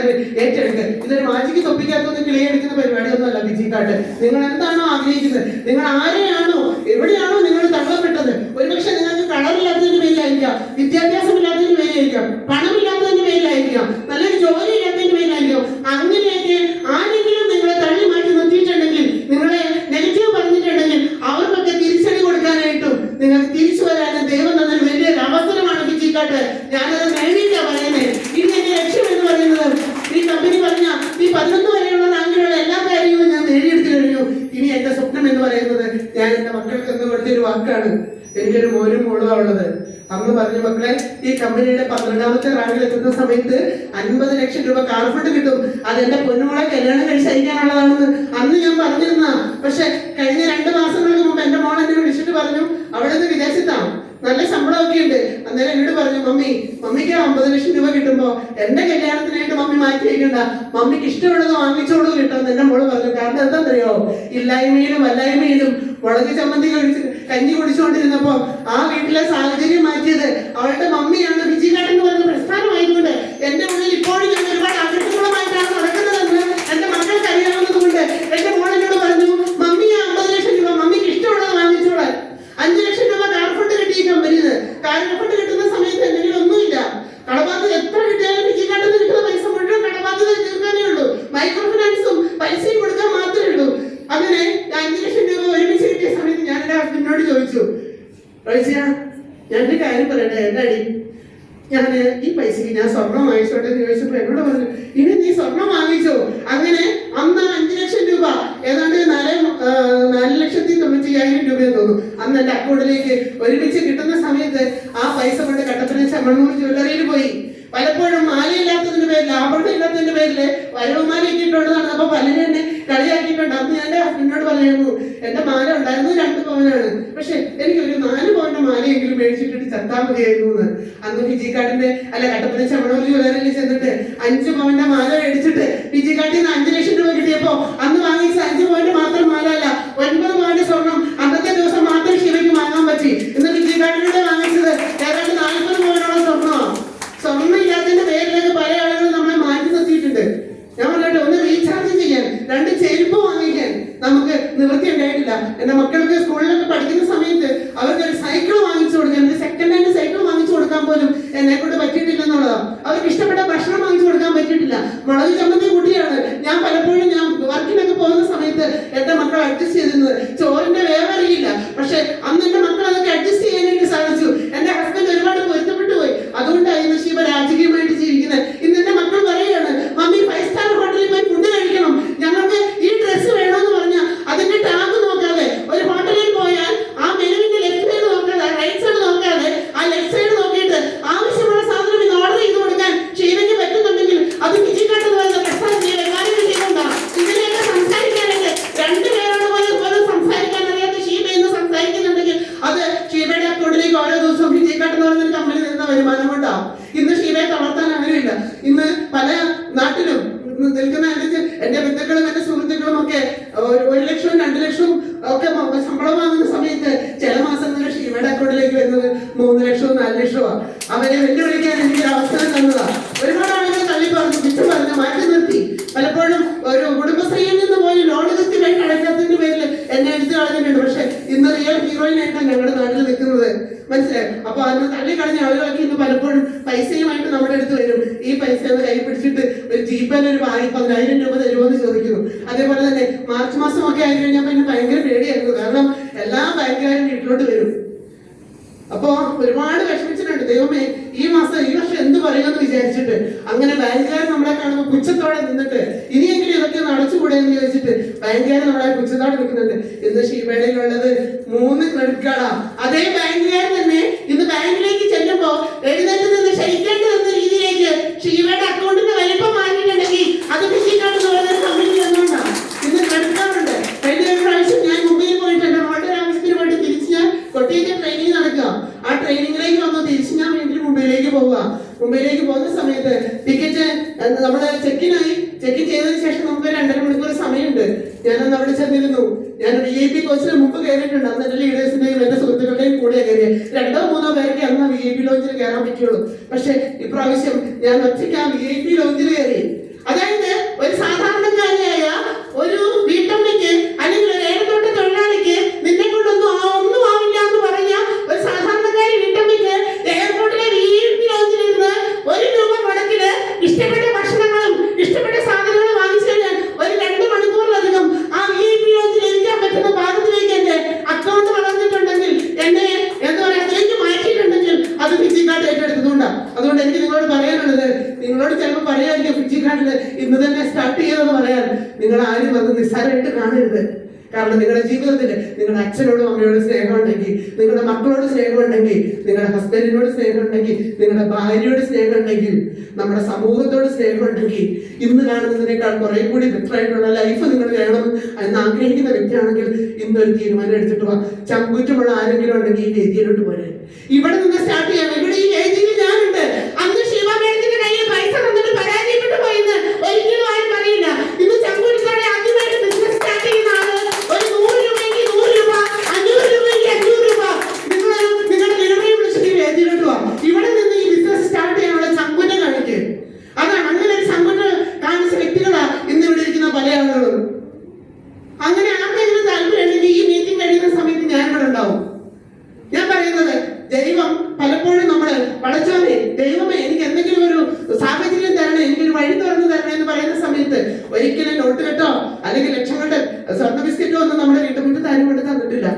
ഏറ്റെടുക്കുക. ഇതൊരു മാജിക്ക് തൊപ്പിക്കാത്തൊന്നും കിളിയെടുക്കുന്ന പരിപാടിയൊന്നുമല്ല ഫിജിക്കാട്ട്. നിങ്ങൾ എന്താണോ ആഗ്രഹിക്കുന്നത്, നിങ്ങൾ ആരെയാണോ എവിടെയാണോ നിങ്ങൾ തള്ളപ്പെട്ടത്, ഒരുപക്ഷെ നിങ്ങൾക്ക് കളറില്ലാത്തതിന്റെ പേരിലായിരിക്കാം, വിദ്യാഭ്യാസമില്ലാത്തതിന്റെ പേരിലായിരിക്കാം, പണമില്ലാത്തതിന്റെ പേരിലായിരിക്കാം, നല്ലൊരു ജോലി ഇല്ലാത്തതിന്റെ പേരിലായിരിക്കും. അങ്ങനെയൊക്കെ ആരെങ്കിലും നിങ്ങളെ തള്ളി മാറ്റി നിർത്തിയിട്ടുണ്ടെങ്കിൽ, നിങ്ങളെ നെഗറ്റീവ് പറഞ്ഞിട്ടുണ്ടെങ്കിൽ അവർക്കൊക്കെ തിരിച്ചടി കൊടുക്കാനായിട്ടും നിങ്ങൾക്ക് തിരിച്ചു വരാനും ദൈവം തന്നൊരു വലിയൊരു അവസരമാണ് ഫിജിക്കാട്ട്. ഞാനത് നേടിയിട്ടാ പറയുന്നത്. ഇന്ന് എന്റെ ലക്ഷ്യം എന്ന് പറയുന്നത് ഈ കമ്പനി പറഞ്ഞ ഈ 11 വരെയുള്ള റാങ്കിലുള്ള എല്ലാ കാര്യങ്ങളും ഞാൻ നേടിയെടുത്തു കഴിഞ്ഞു. ഇനി എന്റെ സ്വപ്നം എന്ന് പറയുന്നത്, ഞാൻ എന്റെ മക്കൾക്ക് എന്ന് കൊടുത്തൊരു വാക്കാണ്. എനിക്കൊരു മോനും മോളും ഉള്ളത്. അന്ന് പറഞ്ഞു, മക്കളെ ഈ കമ്പനിയുടെ 12ാമത്തെ റാങ്കിൽ എത്തുന്ന സമയത്ത് 50 ലക്ഷം രൂപ കാർ ഫണ്ട് കിട്ടും, അതെന്റെ പൊന്നുമോളെ കല്യാണം കഴിച്ചയക്കാനുള്ളതാണെന്ന് അന്ന് ഞാൻ പറഞ്ഞിരുന്ന. പക്ഷെ കഴിഞ്ഞ 2 മാസങ്ങൾക്ക് മുമ്പ് എന്റെ മോൾ എന്നെ വിളിച്ചിട്ട് പറഞ്ഞു, അവിടെ നിന്ന് വിദേശത്താണ്, നല്ല ശമ്പളമൊക്കെ ഉണ്ട്. അന്നേരം എന്നോട് പറഞ്ഞു, മമ്മിക്ക് 50 ലക്ഷം രൂപ കിട്ടുമ്പോ എന്റെ കല്യാണത്തിനായിട്ട് മമ്മി മാറ്റി വയ്ക്കണ്ട, മമ്മിക്ക് ഇഷ്ടമുള്ളത് വാങ്ങിച്ചോളൂ കിട്ടുമെന്ന് എന്റെ മോള് പറഞ്ഞു. കാരണം എന്താണെന്നറിയോ, ഇല്ലായ്മയിലും വല്ലായ്മയിലും മുളക് ചമ്മന്തി കഞ്ഞി കുടിച്ചുകൊണ്ടിരുന്നപ്പോ ആ വീട്ടിലെ സാഹചര്യം മാറ്റിയത് അവളുടെ മമ്മിയാണ്. ഫിജിക്കാട്ട് എന്ന് പറയുന്ന പ്രസ്ഥാനമായതുകൊണ്ട് എന്റെ ഉള്ളിൽ ഇപ്പോഴും ഞാൻ ഒരുപാട് ആഗ്രഹങ്ങളുമായിട്ടാണ് നടക്കുന്നതെന്ന് എന്റെ മക്കൾക്ക് അറിയാവുന്നത് കൊണ്ട് എന്റെ മോളിനോട് പറഞ്ഞു, മമ്മി 50 ലക്ഷം രൂപ മമ്മിക്ക് ഇഷ്ടമുള്ളത് വാങ്ങിച്ചോളാൻ. 5 ലക്ഷം രൂപ കാർ ഫണ്ട് കിട്ടി ഈ കമ്പനിന്ന്. കാർ ഫണ്ട് കിട്ടുന്ന സമയത്ത് എന്തെങ്കിലും ഒന്നുമില്ല, കടബാധ്യത എത്ര കിട്ടിയാലും ഫിജിക്കാട്ടിൽ നിന്ന് കിട്ടുന്ന പൈസ മുഴുവൻ കടബാധ്യത തീർക്കാനേ ഉള്ളൂ. മൈക്രോ ഫിനാൻസും പൈസയും കൊടുക്കാൻ മാത്രമേ ഉള്ളൂ. അങ്ങനെ 5 ലക്ഷം രൂപ ഒരുമിച്ച് കിട്ടിയ സമയത്ത് ഞാൻ എന്റെ ഹസ്ബൻഡിനോട് ചോദിച്ചു, ഞാനൊരു കാര്യം പറയട്ടെ, എന്നാടി ഞാൻ ഈ പൈസക്ക് ഞാൻ സ്വർണം വാങ്ങിച്ചോട്ടെ എന്ന് ചോദിച്ചപ്പോൾ എന്നോട് പറഞ്ഞു, ഇനി നീ സ്വർണം വാങ്ങിച്ചോ? അങ്ങനെ അന്ന് 5 ലക്ഷം രൂപ, ഏതാണ്ട് 4,95,000 രൂപയെന്ന് തോന്നുന്നു, അന്ന് എന്റെ അക്കൗണ്ടിലേക്ക് ഒരുമിച്ച് കിട്ടുന്ന സമയത്ത് ആ പൈസ കൊണ്ട് കട്ടപ്പന ചെമ്മണ്ണൂർ ജ്വല്ലറിയിൽ പോയി. പലപ്പോഴും മാലയില്ലാത്തതിന്റെ പേരിൽ, ആഭരണം ഇല്ലാത്തതിന്റെ പേരില് വരവുമാല ഇട്ടിട്ടുള്ളതാണ്. അപ്പൊ പലരും എന്നെ കളിയാക്കിയിട്ടുണ്ട്. അന്ന് ഞാൻ എന്റെ ഹസ്ബൻഡിനോട് പറയുന്നു, എന്റെ മാല ഉണ്ടായിരുന്നു 2 പവനാണ്, പക്ഷെ എനിക്ക് ഒരു 4 പവന്റെ മാലയെങ്കിലും മേടിച്ചിട്ടിട്ട് ചത്താൽ മതിയായിരുന്നു എന്ന്. അന്ന് ഫിജിക്കാട്ടിന്റെ കട്ടപ്പന ചെമ്മണ്ണൂർ ജ്വല്ലറിയിൽ ചെന്നിട്ട് 5 പവന്റെ മാല മേടിച്ചിട്ട് ഫിജിക്കാട്ടിൽ നിന്ന് 5 ലക്ഷം രൂപ കിട്ടിയപ്പോ അന്ന് വാങ്ങിച്ച 5 പവന്റെ മാത്രം മാല അല്ല, 9 പവന്റെ സ്വർണം അന്നത്തെ ദിവസം മാത്രം ശിവയ്ക്ക് വാങ്ങാൻ പറ്റി. ഇന്ന് ഫിജിക്കാട്ടിലൂടെ വാങ്ങിച്ചത് ഏതാണ്ട് 40 പവനോളം സ്വർണ്ണമാണ്. സ്വർണ്ണം ഇല്ലാത്തതിന്റെ പേരിലേക്ക് പല ആളുകളും നമ്മളെ മാറ്റി നിർത്തിയിട്ടുണ്ട്. ഞാൻ പറഞ്ഞിട്ട് ഒന്ന് റീചാർജ് ചെയ്യാൻ, 2 ചെരുപ്പ് വാങ്ങിക്കാൻ നമുക്ക് നിവൃത്തി ഉണ്ടായിട്ടില്ല. എന്റെ മക്കൾക്ക് സ്കൂളിലൊക്കെ പഠിക്കുന്ന സമയത്ത് അവർക്ക് ഒരു സൈക്കിൾ വാങ്ങിച്ചു കൊടുക്കാൻ, ഒരു സെക്കൻഡ് ഹാൻഡ് സൈക്കിൾ വാങ്ങിച്ചു കൊടുക്കാൻ പോലും എന്നെ കൊണ്ട് പറ്റിയിട്ടില്ല എന്നുള്ളതാണ്. അവർക്ക് ഇഷ്ടപ്പെട്ട ഭക്ഷണം വാങ്ങിച്ചു കൊടുക്കാൻ പറ്റിയിട്ടില്ല. മുളക് ചമ്മന്തി കൂട്ടിയാണ് ഞാൻ പലപ്പോഴും വർക്കിനൊക്കെ പോകുന്ന സമയത്ത് എന്റെ മക്കൾ അഡ്ജസ്റ്റ് ചെയ്തിരുന്നത്. ചോറിന്റെ വേവറിയില്ല, പക്ഷെ അന്ന് എന്റെ മക്കൾ അതൊക്കെ അഡ്ജസ്റ്റ് ചെയ്യാനായിട്ട് സാധിച്ചു. എന്റെ ഹസ്ബൻഡ് ഒരുപാട് പൊരുത്തപ്പെട്ടു പോയി. അതുകൊണ്ടായിരുന്നു ശിവ രാജകീയമായിട്ട് ജീവിക്കുന്നത്. ഇന്ന് എന്റെ മക്കൾ പറയുകയാണ്, മമ്മി 5 സ്റ്റാർ ഹോട്ടലിൽ പോയി ഫുഡ് കഴിക്കണം, ഞങ്ങൾക്ക് ഈ ഡ്രസ്സ് വേണമെന്ന് പറഞ്ഞാൽ അതിന്റെ ടാഗ് നോക്കാതെ, ഒരു ഹോട്ടലിൽ പോയാൽ ആ മെനുവിന്റെ ലെഫ്റ്റ് സൈഡ് നോക്കാതെ, റൈറ്റ് സൈഡ് നോക്കാതെ, ആ ലെഫ്റ്റ് സൈഡ് നോക്കിയിട്ട് ആവശ്യമുള്ള സാധനം ഇന്ന് ഓർഡർ ചെയ്ത് കൊടുക്കാൻ ഷീവയ്ക്ക് പറ്റുന്നുണ്ടെങ്കിൽ അത് ഫിജിക്കാട്ടെന്ന് പറയുന്ന പ്രശ്നം ചെയ്യുന്നുണ്ടാണ്. ഇതിനെയൊക്കെ സംസാരിക്കാനായിട്ട് 2 പേരോട് പോലും സംസാരിക്കാൻ അറിയാത്ത ഷീബ ഇന്ന് സംസാരിക്കുന്നുണ്ടെങ്കിൽ അത് ഷീബയുടെ അക്കൗണ്ടിലേക്ക് ഓരോ ദിവസവും ഫിജിക്കാട്ടെന്ന് പറയുന്ന കമ്പനി നിന്ന വരുമാനം കൊണ്ടാവും. ഇന്ന് ഷീബയെ തളർത്താൻ ആരുമില്ല. ഇന്ന് പല നാട്ടിലും നിൽക്കുന്ന എന്റെ ബന്ധുക്കളും എന്റെ സുഹൃത്തുക്കളും ഒക്കെ 1 ലക്ഷവും 2 ലക്ഷവും ഒക്കെ ശമ്പളം വാങ്ങുന്ന സമയത്ത് ചില മാസങ്ങളിൽ ഷീബയുടെ അക്കൗണ്ടിലേക്ക് വരുന്നത് 3 ലക്ഷവും 4 ലക്ഷവും. അവരെ വെല്ലുവിളിക്കാൻ എനിക്ക് അവസരം തന്നതാ. ഒരുപാട് ആളുകൾ തള്ളി പറഞ്ഞു, പിച്ചു പറഞ്ഞു, മാറ്റി നിർത്തി. പലപ്പോഴും ഒരു കുടുംബശ്രീയിൽ നിന്ന് പോയി ലോൺ കൃത്യമായിട്ട് അടയ്ക്കാത്തതിന്റെ പേരിൽ എന്നെ എടുത്തു കളഞ്ഞിട്ടുണ്ട്. പക്ഷെ ഇന്ന് റിയൽ ഹീറോയിനായിട്ടാണ് ഞങ്ങളുടെ നാട്ടിൽ നിൽക്കുന്നത്, മനസ്സിലായി. അപ്പൊ അന്ന് തള്ളിക്കളഞ്ഞ ആളുകളൊക്കെ ഇന്ന് പലപ്പോഴും പൈസയുമായിട്ട് നമ്മുടെ അടുത്ത് വരും. ഈ പൈസ ഒന്ന് കൈ പിടിച്ചിട്ട് ഒരു ജീപ്പയിൽ ഒരു 10,000 രൂപ തരുമോ എന്ന് ചോദിക്കുന്നു. അതേപോലെ തന്നെ മാർച്ച് മാസമൊക്കെ ആയി കഴിഞ്ഞാൽ പിന്നെ ഭയങ്കര പേടിയായിരുന്നു. കാരണം എല്ലാ ബാങ്കുകാരും വീട്ടിലോട്ട് വരും. അപ്പോ ഒരുപാട് വിഷമിച്ചിട്ടുണ്ട്. ദൈവമേ, ഈ വർഷം എന്ത് പറയുമെന്ന് വിചാരിച്ചിട്ട് അങ്ങനെ ബാങ്കുകാർ നമ്മളെ കാണുമ്പോൾ പുച്ഛത്തോടെ നിന്നിട്ട് ഇനിയെങ്കിലും ഇതൊക്കെ ഒന്ന് അടച്ചുകൂടെ എന്ന് ചോദിച്ചിട്ട് ബാങ്കുകാർ നമ്മളെ പുച്ഛത്തോടെ നിൽക്കുന്നുണ്ട്. ഇന്ന് ഷീബയിലുള്ളത് 3 ക്രെഡിറ്റ് കാർഡാ. അതേ ബാങ്കുകാർ തന്നെ ഇന്ന് ബാങ്കിലേക്ക് ചെല്ലുമ്പോ എഴുന്നേറ്റ് നിന്ന് ക്ഷയിക്കേണ്ടി വന്ന രീതിയിലേക്ക് ഷീബയുടെ അക്കൗണ്ടിന്റെ വലിപ്പം മാറ്റിയിട്ടുണ്ടെങ്കിൽ അത് ഫിജിക്കാർഡ് എന്ന് പറയുന്ന കമ്പനി തന്നുകൊണ്ടാണ് ഇന്ന് ക്രെഡിറ്റ് കാർഡ് ഉണ്ട്. കഴിഞ്ഞ പ്രാവശ്യം ഞാൻ മുംബൈയിൽ പോയിട്ടുണ്ട്. മോട്ടോർ ആവശ്യത്തിന് വേണ്ടി തിരിച്ച് ഞാൻ കൊട്ടിയിട്ട് ട്രെയിനിങ് നടക്കുക. ആ ട്രെയിനിങ്ങിലേക്ക് വന്നു തിരിച്ച് ഞാൻ വീട്ടിൽ മുംബൈയിലേക്ക് പോവുക. മുംബൈയിലേക്ക് പോകുന്ന സമയത്ത് ടിക്കറ്റ് നമ്മള് ചെക്കിൻ ചെയ്തതിനു ശേഷം നമുക്ക് 2.5 മണിക്കൂർ സമയമുണ്ട്. ഞാനന്ന് അവിടെ ചെന്നിരുന്നു. ഞാൻ VIP കോച്ചിന് മുമ്പ് കയറിയിട്ടുണ്ട്. അന്ന് എന്റെ ലീഡേഴ്സിന്റെയും എന്റെ സുഹൃത്തുക്കളുടെയും കൂടെ കയറിയത്. 2-3 പേർക്ക് അന്ന് VIP ലോഞ്ചിൽ കയറാൻ പറ്റുള്ളൂ. പക്ഷെ ഇപ്രാവശ്യം ഞാൻ ഒറ്റയ്ക്ക് ആ VIP ലോഞ്ചിൽ കയറി. അതായത് ഒരു സാധാരണക്കാരിയായ ഒരു വീട്ടമ്മയ്ക്ക് അല്ലെങ്കിൽ ഒരു ഏലത്തോട്ട തൊഴിലാളിക്ക് നിന്നെ കൊണ്ടൊന്നും ആവില്ല എന്ന് പറഞ്ഞ ഒരു സാധാരണക്കാരി വീട്ടമ്മയ്ക്ക് എയർപോർട്ടിലെ VIP ലോഞ്ചിലിരുന്ന് 1 രൂപ മുടക്കില് ഇഷ്ടപ്പെട്ട ഭക്ഷണങ്ങളും ഇഷ്ടപ്പെട്ട സാധനങ്ങളും വാങ്ങിച്ചു കഴിഞ്ഞാൽ ഒരു 2 മണിക്കൂറിലധികം ആ VIP ലോഞ്ചിൽ ഇരിക്കാൻ പറ്റുന്ന പാകത്തിലേക്ക് എന്റെ അക്കൗണ്ട് വളർന്നിട്ടുണ്ടെങ്കിൽ, എന്നെ എന്താ പറയാ അതിലേക്ക് മാറ്റിയിട്ടുണ്ടെങ്കിൽ അത് ഫിജിക്കാർഡ് ഏറ്റെടുത്തതുകൊണ്ടാണ്. അതുകൊണ്ട് എനിക്ക് നിങ്ങളോട് പറയാനുള്ളത്, നിങ്ങളോട് ചിലപ്പോൾ പറയാമായിരിക്കും ഫിജിക്കാർഡിൽ ഇന്ന് തന്നെ സ്റ്റാർട്ട് ചെയ്തതെന്ന് പറയാൻ. നിങ്ങൾ ആരും അത് നിസ്സാരമായിട്ട് കാണരുത്. കാരണം നിങ്ങളുടെ ജീവിതത്തിൽ നിങ്ങളുടെ അച്ഛനോടും അമ്മയോടും സ്നേഹമുണ്ടെങ്കിൽ, നിങ്ങളുടെ മക്കളോട് സ്നേഹമുണ്ടെങ്കിൽ, നിങ്ങളുടെ ഹസ്ബൻഡിനോട് സ്നേഹമുണ്ടെങ്കിൽ, നിങ്ങളുടെ ഭാര്യയോട് സ്നേഹമുണ്ടെങ്കിൽ, നമ്മുടെ സമൂഹത്തോട് സ്നേഹമുണ്ടെങ്കിൽ, ഇന്ന് കാണുന്നതിനേക്കാൾ കുറെ കൂടി ബെറ്റർ ആയിട്ടുള്ള ലൈഫ് നിങ്ങൾ വേണം എന്ന് ആഗ്രഹിക്കുന്ന വ്യക്തിയാണെങ്കിൽ ഇന്നൊരു തീരുമാനം എടുത്തിട്ട് പോവാ. ചങ്കൂറ്റമുള്ള ആരെങ്കിലും ഉണ്ടെങ്കിൽ ഈ വേദിയിലോട്ട് പോരെ. ഇവിടെ നിന്ന് സ്റ്റാർട്ട് ചെയ്യാം. ഇവിടെ ഈ വേദിയിൽ ഞാനുണ്ട്. അന്ന് ശിവ മേഡത്തിന്റെ കയ്യിൽ പൈസ തന്നിട്ട് പരാജയപ്പെട്ടു പോയിന്ന് ഒരിക്കലും ആരും പറയില്ല. ഇന്ന് ചങ്കൂറ്റത്തോടെ ആദ്യമായിട്ട് ബിസിനസ് സ്റ്റാർട്ട് ചെയ്യുന്ന ആള് ഒരു 100 രൂപയ്ക്ക് 100 രൂപ, 500 രൂപയ്ക്ക് 500 രൂപ നിങ്ങളുടെ ഡെലിവറി വിളിച്ചിട്ട് വേദിയിലോട്ട് പോവാം. ഇവിടെ നിന്ന് ഈ ബിസിനസ് സ്റ്റാർട്ട് ചെയ്യാനുള്ള ചങ്കൂറ്റം കാണിക്ക്. അതാണ്, അങ്ങനെ ഒരു ചങ്കൂറ്റം കാണിച്ച വ്യക്തികളാ ഇന്ന് ഇവിടെ ഇരിക്കുന്ന പല ആളുകളും. അങ്ങനെ ആർക്കെങ്കിലും താല്പര്യം ഉണ്ടെങ്കിൽ ഈ മീറ്റിംഗ് കഴിയുന്ന സമയത്ത് ഞാനിവിടെ ഉണ്ടാവും. ഞാൻ പറയുന്നത്, ദൈവം പലപ്പോഴും നമ്മള് പടച്ചോനെ, ദൈവമേ എനിക്ക് എന്തെങ്കിലും ഒരു സാഹചര്യം തരണേ, എനിക്കൊരു വഴി തുറന്നു തരണേ എന്ന് പറയുന്ന സമയത്ത് ഒരിക്കലും നോട്ട് കെട്ടോ അല്ലെങ്കിൽ ലക്ഷങ്ങളുടെ സ്വർണ്ണ ബിസ്ക്കറ്റോ ഒന്നും നമ്മുടെ വീട്ടുമുറ്റത്ത് ആരും കൊണ്ട് തന്നിട്ടില്ല.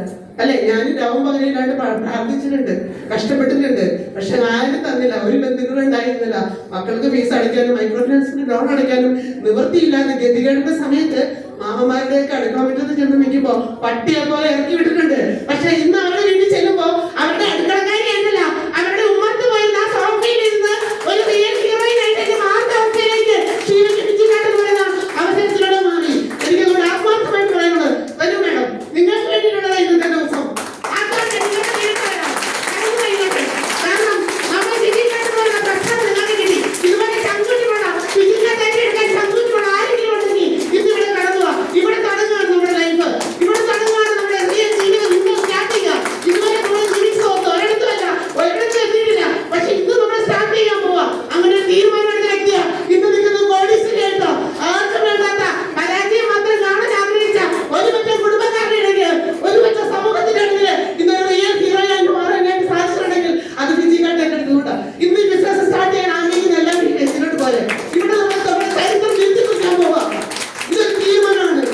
അല്ലെ? ഞാനും രാവും പകലില്ലാണ്ട് പ്രാർത്ഥിച്ചിട്ടുണ്ട്, കഷ്ടപ്പെട്ടിട്ടുണ്ട്. പക്ഷെ ആരും തന്നില്ല, ഒരു ബന്ധുക്കളും ഉണ്ടായിരുന്നില്ല. മക്കൾക്ക് ഫീസ് അടയ്ക്കാനും മൈക്രോ ഫിനാൻസിന് ലോൺ അടയ്ക്കാനും നിവൃത്തിയില്ലാതെ ഗതികേടുന്ന സമയത്ത് മാമന്മാരുടെയൊക്കെ അടുക്കള മുറ്റത്ത് ചെന്ന് നിൽക്കുമ്പോ പട്ടിയെ പോലെ ഇറക്കി വിട്ടിട്ടുണ്ട്. പക്ഷെ ഇന്ന് അവരുടെ വീട്ടിൽ ചെല്ലുമ്പോ അവരുടെ അടുക്കളക്കാരി ആയിട്ടല്ല, അവരുടെ ഉമ്മത്ത് പോയിരുന്ന ആ സോഫയിൽ ഇരുന്ന് ഒരു റിയൽ ഹീറോയിൻ ആയിട്ട് മാർത്തവസ്ഥയിലേക്ക് അവസരത്തിലൂടെ മാറി. എനിക്ക് അതുകൊണ്ട് ആത്മാർത്ഥമായിട്ട് പറയുന്നത് വരും വേണം, നിങ്ങൾക്ക് വേണ്ടിയിട്ടുള്ളതാ ഇന്നത്തെ ദിവസം. കാരണം നമ്മൾ ജീവിക്കാനുള്ള പ്രശ്നം നിങ്ങൾക്ക് കിട്ടി. ഇതുപോലെ ചങ്കുറ്റി വേണം, എടുക്കാൻ ചങ്കുറ്റി വേണം. ആരെങ്കിലും ഉണ്ടെങ്കിൽ ഇന്ന് ഇവിടെ കടന്നുക, ഇവിടെ തുടങ്ങുകയാണ് നമ്മുടെ ലൈഫ്, ഇവിടെ തുടങ്ങുകയാണ് നമ്മുടെ റിയൽ ജീവിതം. ഇന്ന് സ്റ്റാർട്ട് ചെയ്യുക. ഇതുവരെ നമ്മൾ ജീവിച്ചു ഒരിടത്തുമല്ല, ഒരിടത്തും എത്തിയിട്ടില്ല. പക്ഷെ ഇന്ന് നമ്മൾ സ്റ്റാർട്ട് ചെയ്യാൻ പോവാ. അങ്ങനെ ഒരു തീരുമാനം എടുത്ത വ്യക്തിയാ ഇന്ന് നിൽക്കുന്ന കോടീശ്വരിയായിട്ടോ. ആർക്കും വേണ്ടാത്ത പരാജയം മാത്രം കാണാൻ ആഗ്രഹിച്ച ഒരുപറ്റ കുടുംബക്കാരുടെ ഇടയ്ക്ക്, ഒരുപറ്റ സമൂഹത്തിന്റെ ഇടയിൽ ഇന്നൊരു റിയൽ ഹീറോയായിട്ട് മാറാൻ സാധിച്ചിട്ടുണ്ടെങ്കിൽ അത് ഫിജിക്കാട്ട് ഏറ്റെടുത്തുകൊണ്ട് ഇന്ന് ഈ ബിസിനസ് സ്റ്റാർട്ട് ചെയ്യാൻ ആഗ്രഹിക്കുന്ന എല്ലാവരും ഇതിലോട്ട് പോലെ ഇവിടെ നമ്മൾ നമ്മുടെ ചരിത്രം തിരിച്ചു കുറിക്കാൻ പോവാ. ഇതൊരു തീരുമാനമാണ്.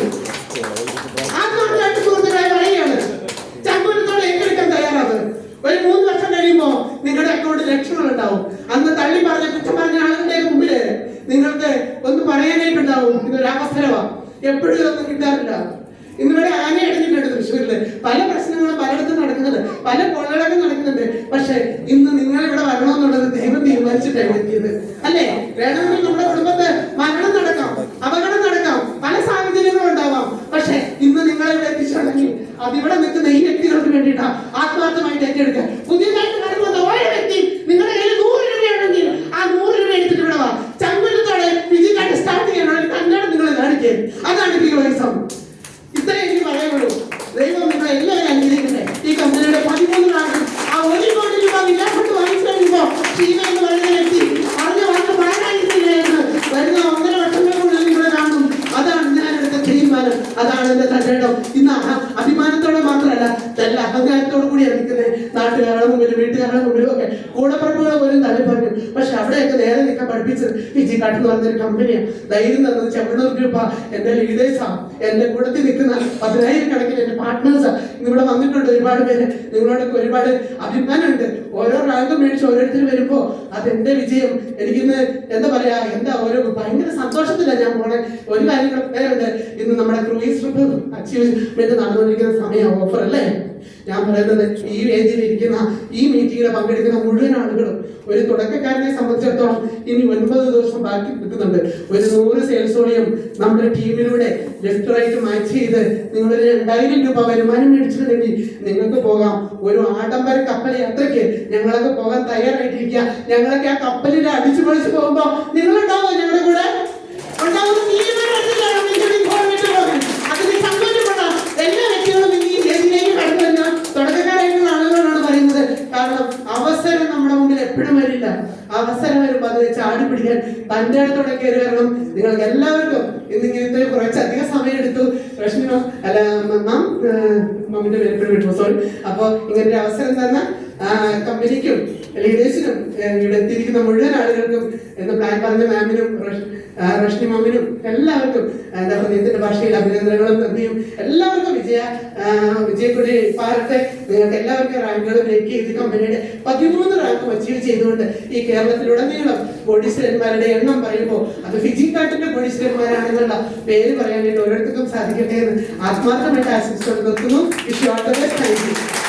ആത്മാർത്ഥമായിട്ട് സുഹൃത്തുക്കളെ പറയുകയാണ്, ചങ്കൂറ്റത്തോടെ ഏറ്റെടുക്കാൻ തയ്യാറാണ്. ഒരു 3 വർഷം കഴിയുമ്പോ നിങ്ങളുടെ അക്കൗണ്ടിൽ ലക്ഷങ്ങൾ ഉണ്ടാവും. അന്ന് തള്ളി പറഞ്ഞ കുറ്റം പറഞ്ഞ ആളുകളുടെ മുമ്പില് നിങ്ങൾക്ക് ഒന്ന് പറയാനായിട്ടുണ്ടാവും. ഇതൊരു അവസരമാണ്, എപ്പോഴും ഇതൊന്നും കിട്ടാറില്ല. ഇന്നിവിടെ ആന അടഞ്ഞിട്ടുണ്ട് തൃശ്ശൂരില്. പല പ്രശ്നങ്ങളും പലയിടത്തും നടക്കുന്നുണ്ട്, പല കൊള്ളകളൊക്കെ നടക്കുന്നുണ്ട്. പക്ഷെ ഇന്ന് നിങ്ങൾ ഇവിടെ വരണമെന്നുള്ളത് ദൈവം തീരുമാനിച്ചിട്ടാണ് എത്തിയത്, അല്ലേ? വേണമെങ്കിൽ നമ്മുടെ കുടുംബത്ത് മരണം നടക്കാം, അപകടം നടക്കാം, പല സാഹചര്യങ്ങളും ഉണ്ടാവാം. പക്ഷെ ഇന്ന് നിങ്ങളെ ഇവിടെ എത്തിച്ചിട്ടുണ്ടെങ്കിൽ അതിവിടെ നിൽക്കുന്ന ഈ വ്യക്തികൾക്ക് വേണ്ടിയിട്ടാണ് ആത്മാർത്ഥമായിട്ട് ഏറ്റെടുക്കുക. പുതിയതായിട്ട് കടന്നു വന്ന ഓരോ വ്യക്തി നിങ്ങളുടെ കയ്യിൽ 100 രൂപയാണെങ്കിൽ ആ 100 രൂപ എടുത്തിട്ട് ഇവിടെ വാ. ചങ്കുറ്റത്തോടെ ഫിജിക്കാട്ട് സ്റ്റാർട്ട് ചെയ്യാനുള്ള കന്നഡ നിങ്ങൾ കാണിക്കുക. അതാണ് ഹീറോയിസം. ഇത്രയും എനിക്ക് പറയാനുള്ളൂ. ദൈവം നിങ്ങളെ എല്ലാവരും അനുഗ്രഹിക്കട്ടെ. ഈ കമ്പനിയുടെ 13 ആളുകൾ ആ 1 കോടി രൂപ വിലാസത്ത് വാങ്ങിച്ചു കഴിയുമ്പോ ഷീന എന്ന് പറയുന്ന വ്യക്തി പറഞ്ഞ വാക്ക് പാഴായിരുന്നില്ലായിരുന്നു. വരുന്ന 1.5 വർഷങ്ങൾക്കുള്ളിൽ നിങ്ങളെ കാണും. അതാണ് ഞാൻ എടുത്ത തീരുമാനം, അതാണ് എന്റെ തന്റേടം. ഇന്ന് അഭിമാനത്തോടെ മാത്രമല്ല, നല്ല അഹങ്കാരത്തോടു കൂടിയാണ് നിൽക്കുന്നത്. നാട്ടുകാരുടെ മുമ്പിലും വീട്ടുകാരുടെ മുമ്പിലും ഒക്കെ കൂടപ്പുറപ്പുകൾ പോലും തള്ളി പറഞ്ഞു. പക്ഷെ അവിടെയൊക്കെ നേരെ നിൽക്കാൻ പഠിപ്പിച്ചത് ഫിജിക്കാട്ട് എന്ന് പറഞ്ഞൊരു കമ്പനിയാണ്. ധൈര്യം തന്നത് ചെമ്മണ്ണൂർ ഗ്രൂപ്പാ. എന്റെ ലീഡേഴ്സാണ്, എന്റെ കൂട്ടത്തിൽ നിൽക്കുന്ന 10,000 കണക്കിന് എന്റെ പാർട്ട്നേഴ്സാ ഇവിടെ വന്നിട്ടുണ്ട്. ഒരുപാട് പേര്, നിങ്ങളോടൊക്കെ ഒരുപാട് അഭിമാനമുണ്ട്. ഓരോ റാങ്കും മേടിച്ച് ഓരോരുത്തർ വരുമ്പോ അതെന്റെ വിജയം. എനിക്കിന്ന് എന്താ പറയാ, എന്താ ഒരു ഭയങ്കര സന്തോഷത്തിലാണ് ഞാൻ പോണേ. ഒരു കാര്യം പേരുണ്ട്, ഇന്ന് നമ്മുടെ ക്രൂയിസ് ട്രിപ്പ് അച്ചീവ്മെന്റ് നടന്നുകൊണ്ടിരിക്കുന്ന സമയം ഓഫർ അല്ലേ? ഞാൻ പറയുന്നത് ഈ വേദിയിൽ ഇരിക്കുന്ന ഈ മീറ്റിംഗിൽ പങ്കെടുക്കുന്ന മുഴുവൻ ആളുകളും ഒരു തുടക്കക്കാരനെ സംബന്ധിച്ചിടത്തോളം ഇനി 9 ദിവസം ബാക്കി കിട്ടുന്നുണ്ട്. ഒരു 100 സെയിൽസ് വോളിയം നമ്മുടെ ടീമിലൂടെ ലെഫ്റ്റ് റൈറ്റ് മാച്ച് ചെയ്ത് നിങ്ങളൊരു 2000 രൂപ വരുമാനം മേടിച്ചിട്ടുണ്ടെങ്കിൽ നിങ്ങൾക്ക് പോകാം. ഒരു ആഡംബര കപ്പൽ യാത്രയ്ക്ക് ഞങ്ങളൊക്കെ പോകാൻ തയ്യാറായിട്ടിരിക്കുക. ഞങ്ങളൊക്കെ ആ കപ്പലിൽ അടിച്ചു പൊളിച്ച് പോകുമ്പോ നിങ്ങളുണ്ടാവോ ഞങ്ങളുടെ കൂടെ? ഉണ്ടാവുന്ന തീരുമാനം എടുത്തിട്ടാണ് നിങ്ങളുടെ പോകാൻ. അതിന് സന്തോഷപ്പെടാം. എല്ലാ വ്യക്തികളും ഈ വേദിയിലേക്ക് കടന്നു വരുന്ന തുടക്കക്കാരായിട്ടുള്ള ആളുകളാണ് പറയുന്നത്. കാരണം അവസരം നമ്മുടെ മുമ്പിൽ എപ്പോഴും വരില്ല. അവസരം വരുമ്പോൾ അതിനെ ചാടി പിടിക്കാൻ തന്റെ അടുത്തോടെ കയറി വരണം. നിങ്ങൾക്ക് എല്ലാവർക്കും ഇന്നിങ്ങനത്തെ കുറച്ചധികം സമയം എടുത്തു. റഷ്മിനോ അല്ല മമ്മിന്റെ പേരെപ്പോഴും വിട്ടു, സോറി. അപ്പൊ ഇങ്ങനൊരു അവസരം തന്ന കമ്പനിക്കും ലീഡേഴ്സിനും ഇവിടെ എത്തിയിരിക്കുന്ന മുഴുവൻ ആളുകൾക്കും എന്ന് പ്ലാൻ പറഞ്ഞ മാമിനും റഷ്മി മാമിനും എല്ലാവർക്കും എന്താ പറയുക ഇതിന്റെ ഭാഷയിൽ അഭിനന്ദനങ്ങളും നന്ദിയും. എല്ലാവർക്കും വിജയക്കൊടി പാരട്ടെ. നിങ്ങൾക്ക് എല്ലാവർക്കും റാങ്കുകൾ ബ്രേക്ക് ചെയ്ത് കമ്പനിയുടെ 13 റാങ്ക് അച്ചീവ് ചെയ്തുകൊണ്ട് ഈ കേരളത്തിലുടനീളം കോടീശ്വരന്മാരുടെ എണ്ണം പറയുമ്പോൾ അത് ഫിജിക്കാട്ടിന്റെ കോടീശ്വരന്മാരാണെന്നുള്ള പേര് പറയാനായിട്ട് ഓരോരുത്തർക്കും സാധിക്കട്ടെ എന്ന് ആത്മാർത്ഥമായിട്ട് ആശംസിച്ചുകൊണ്ട് നിർത്തുന്നു. Wish you all the best. Thank you.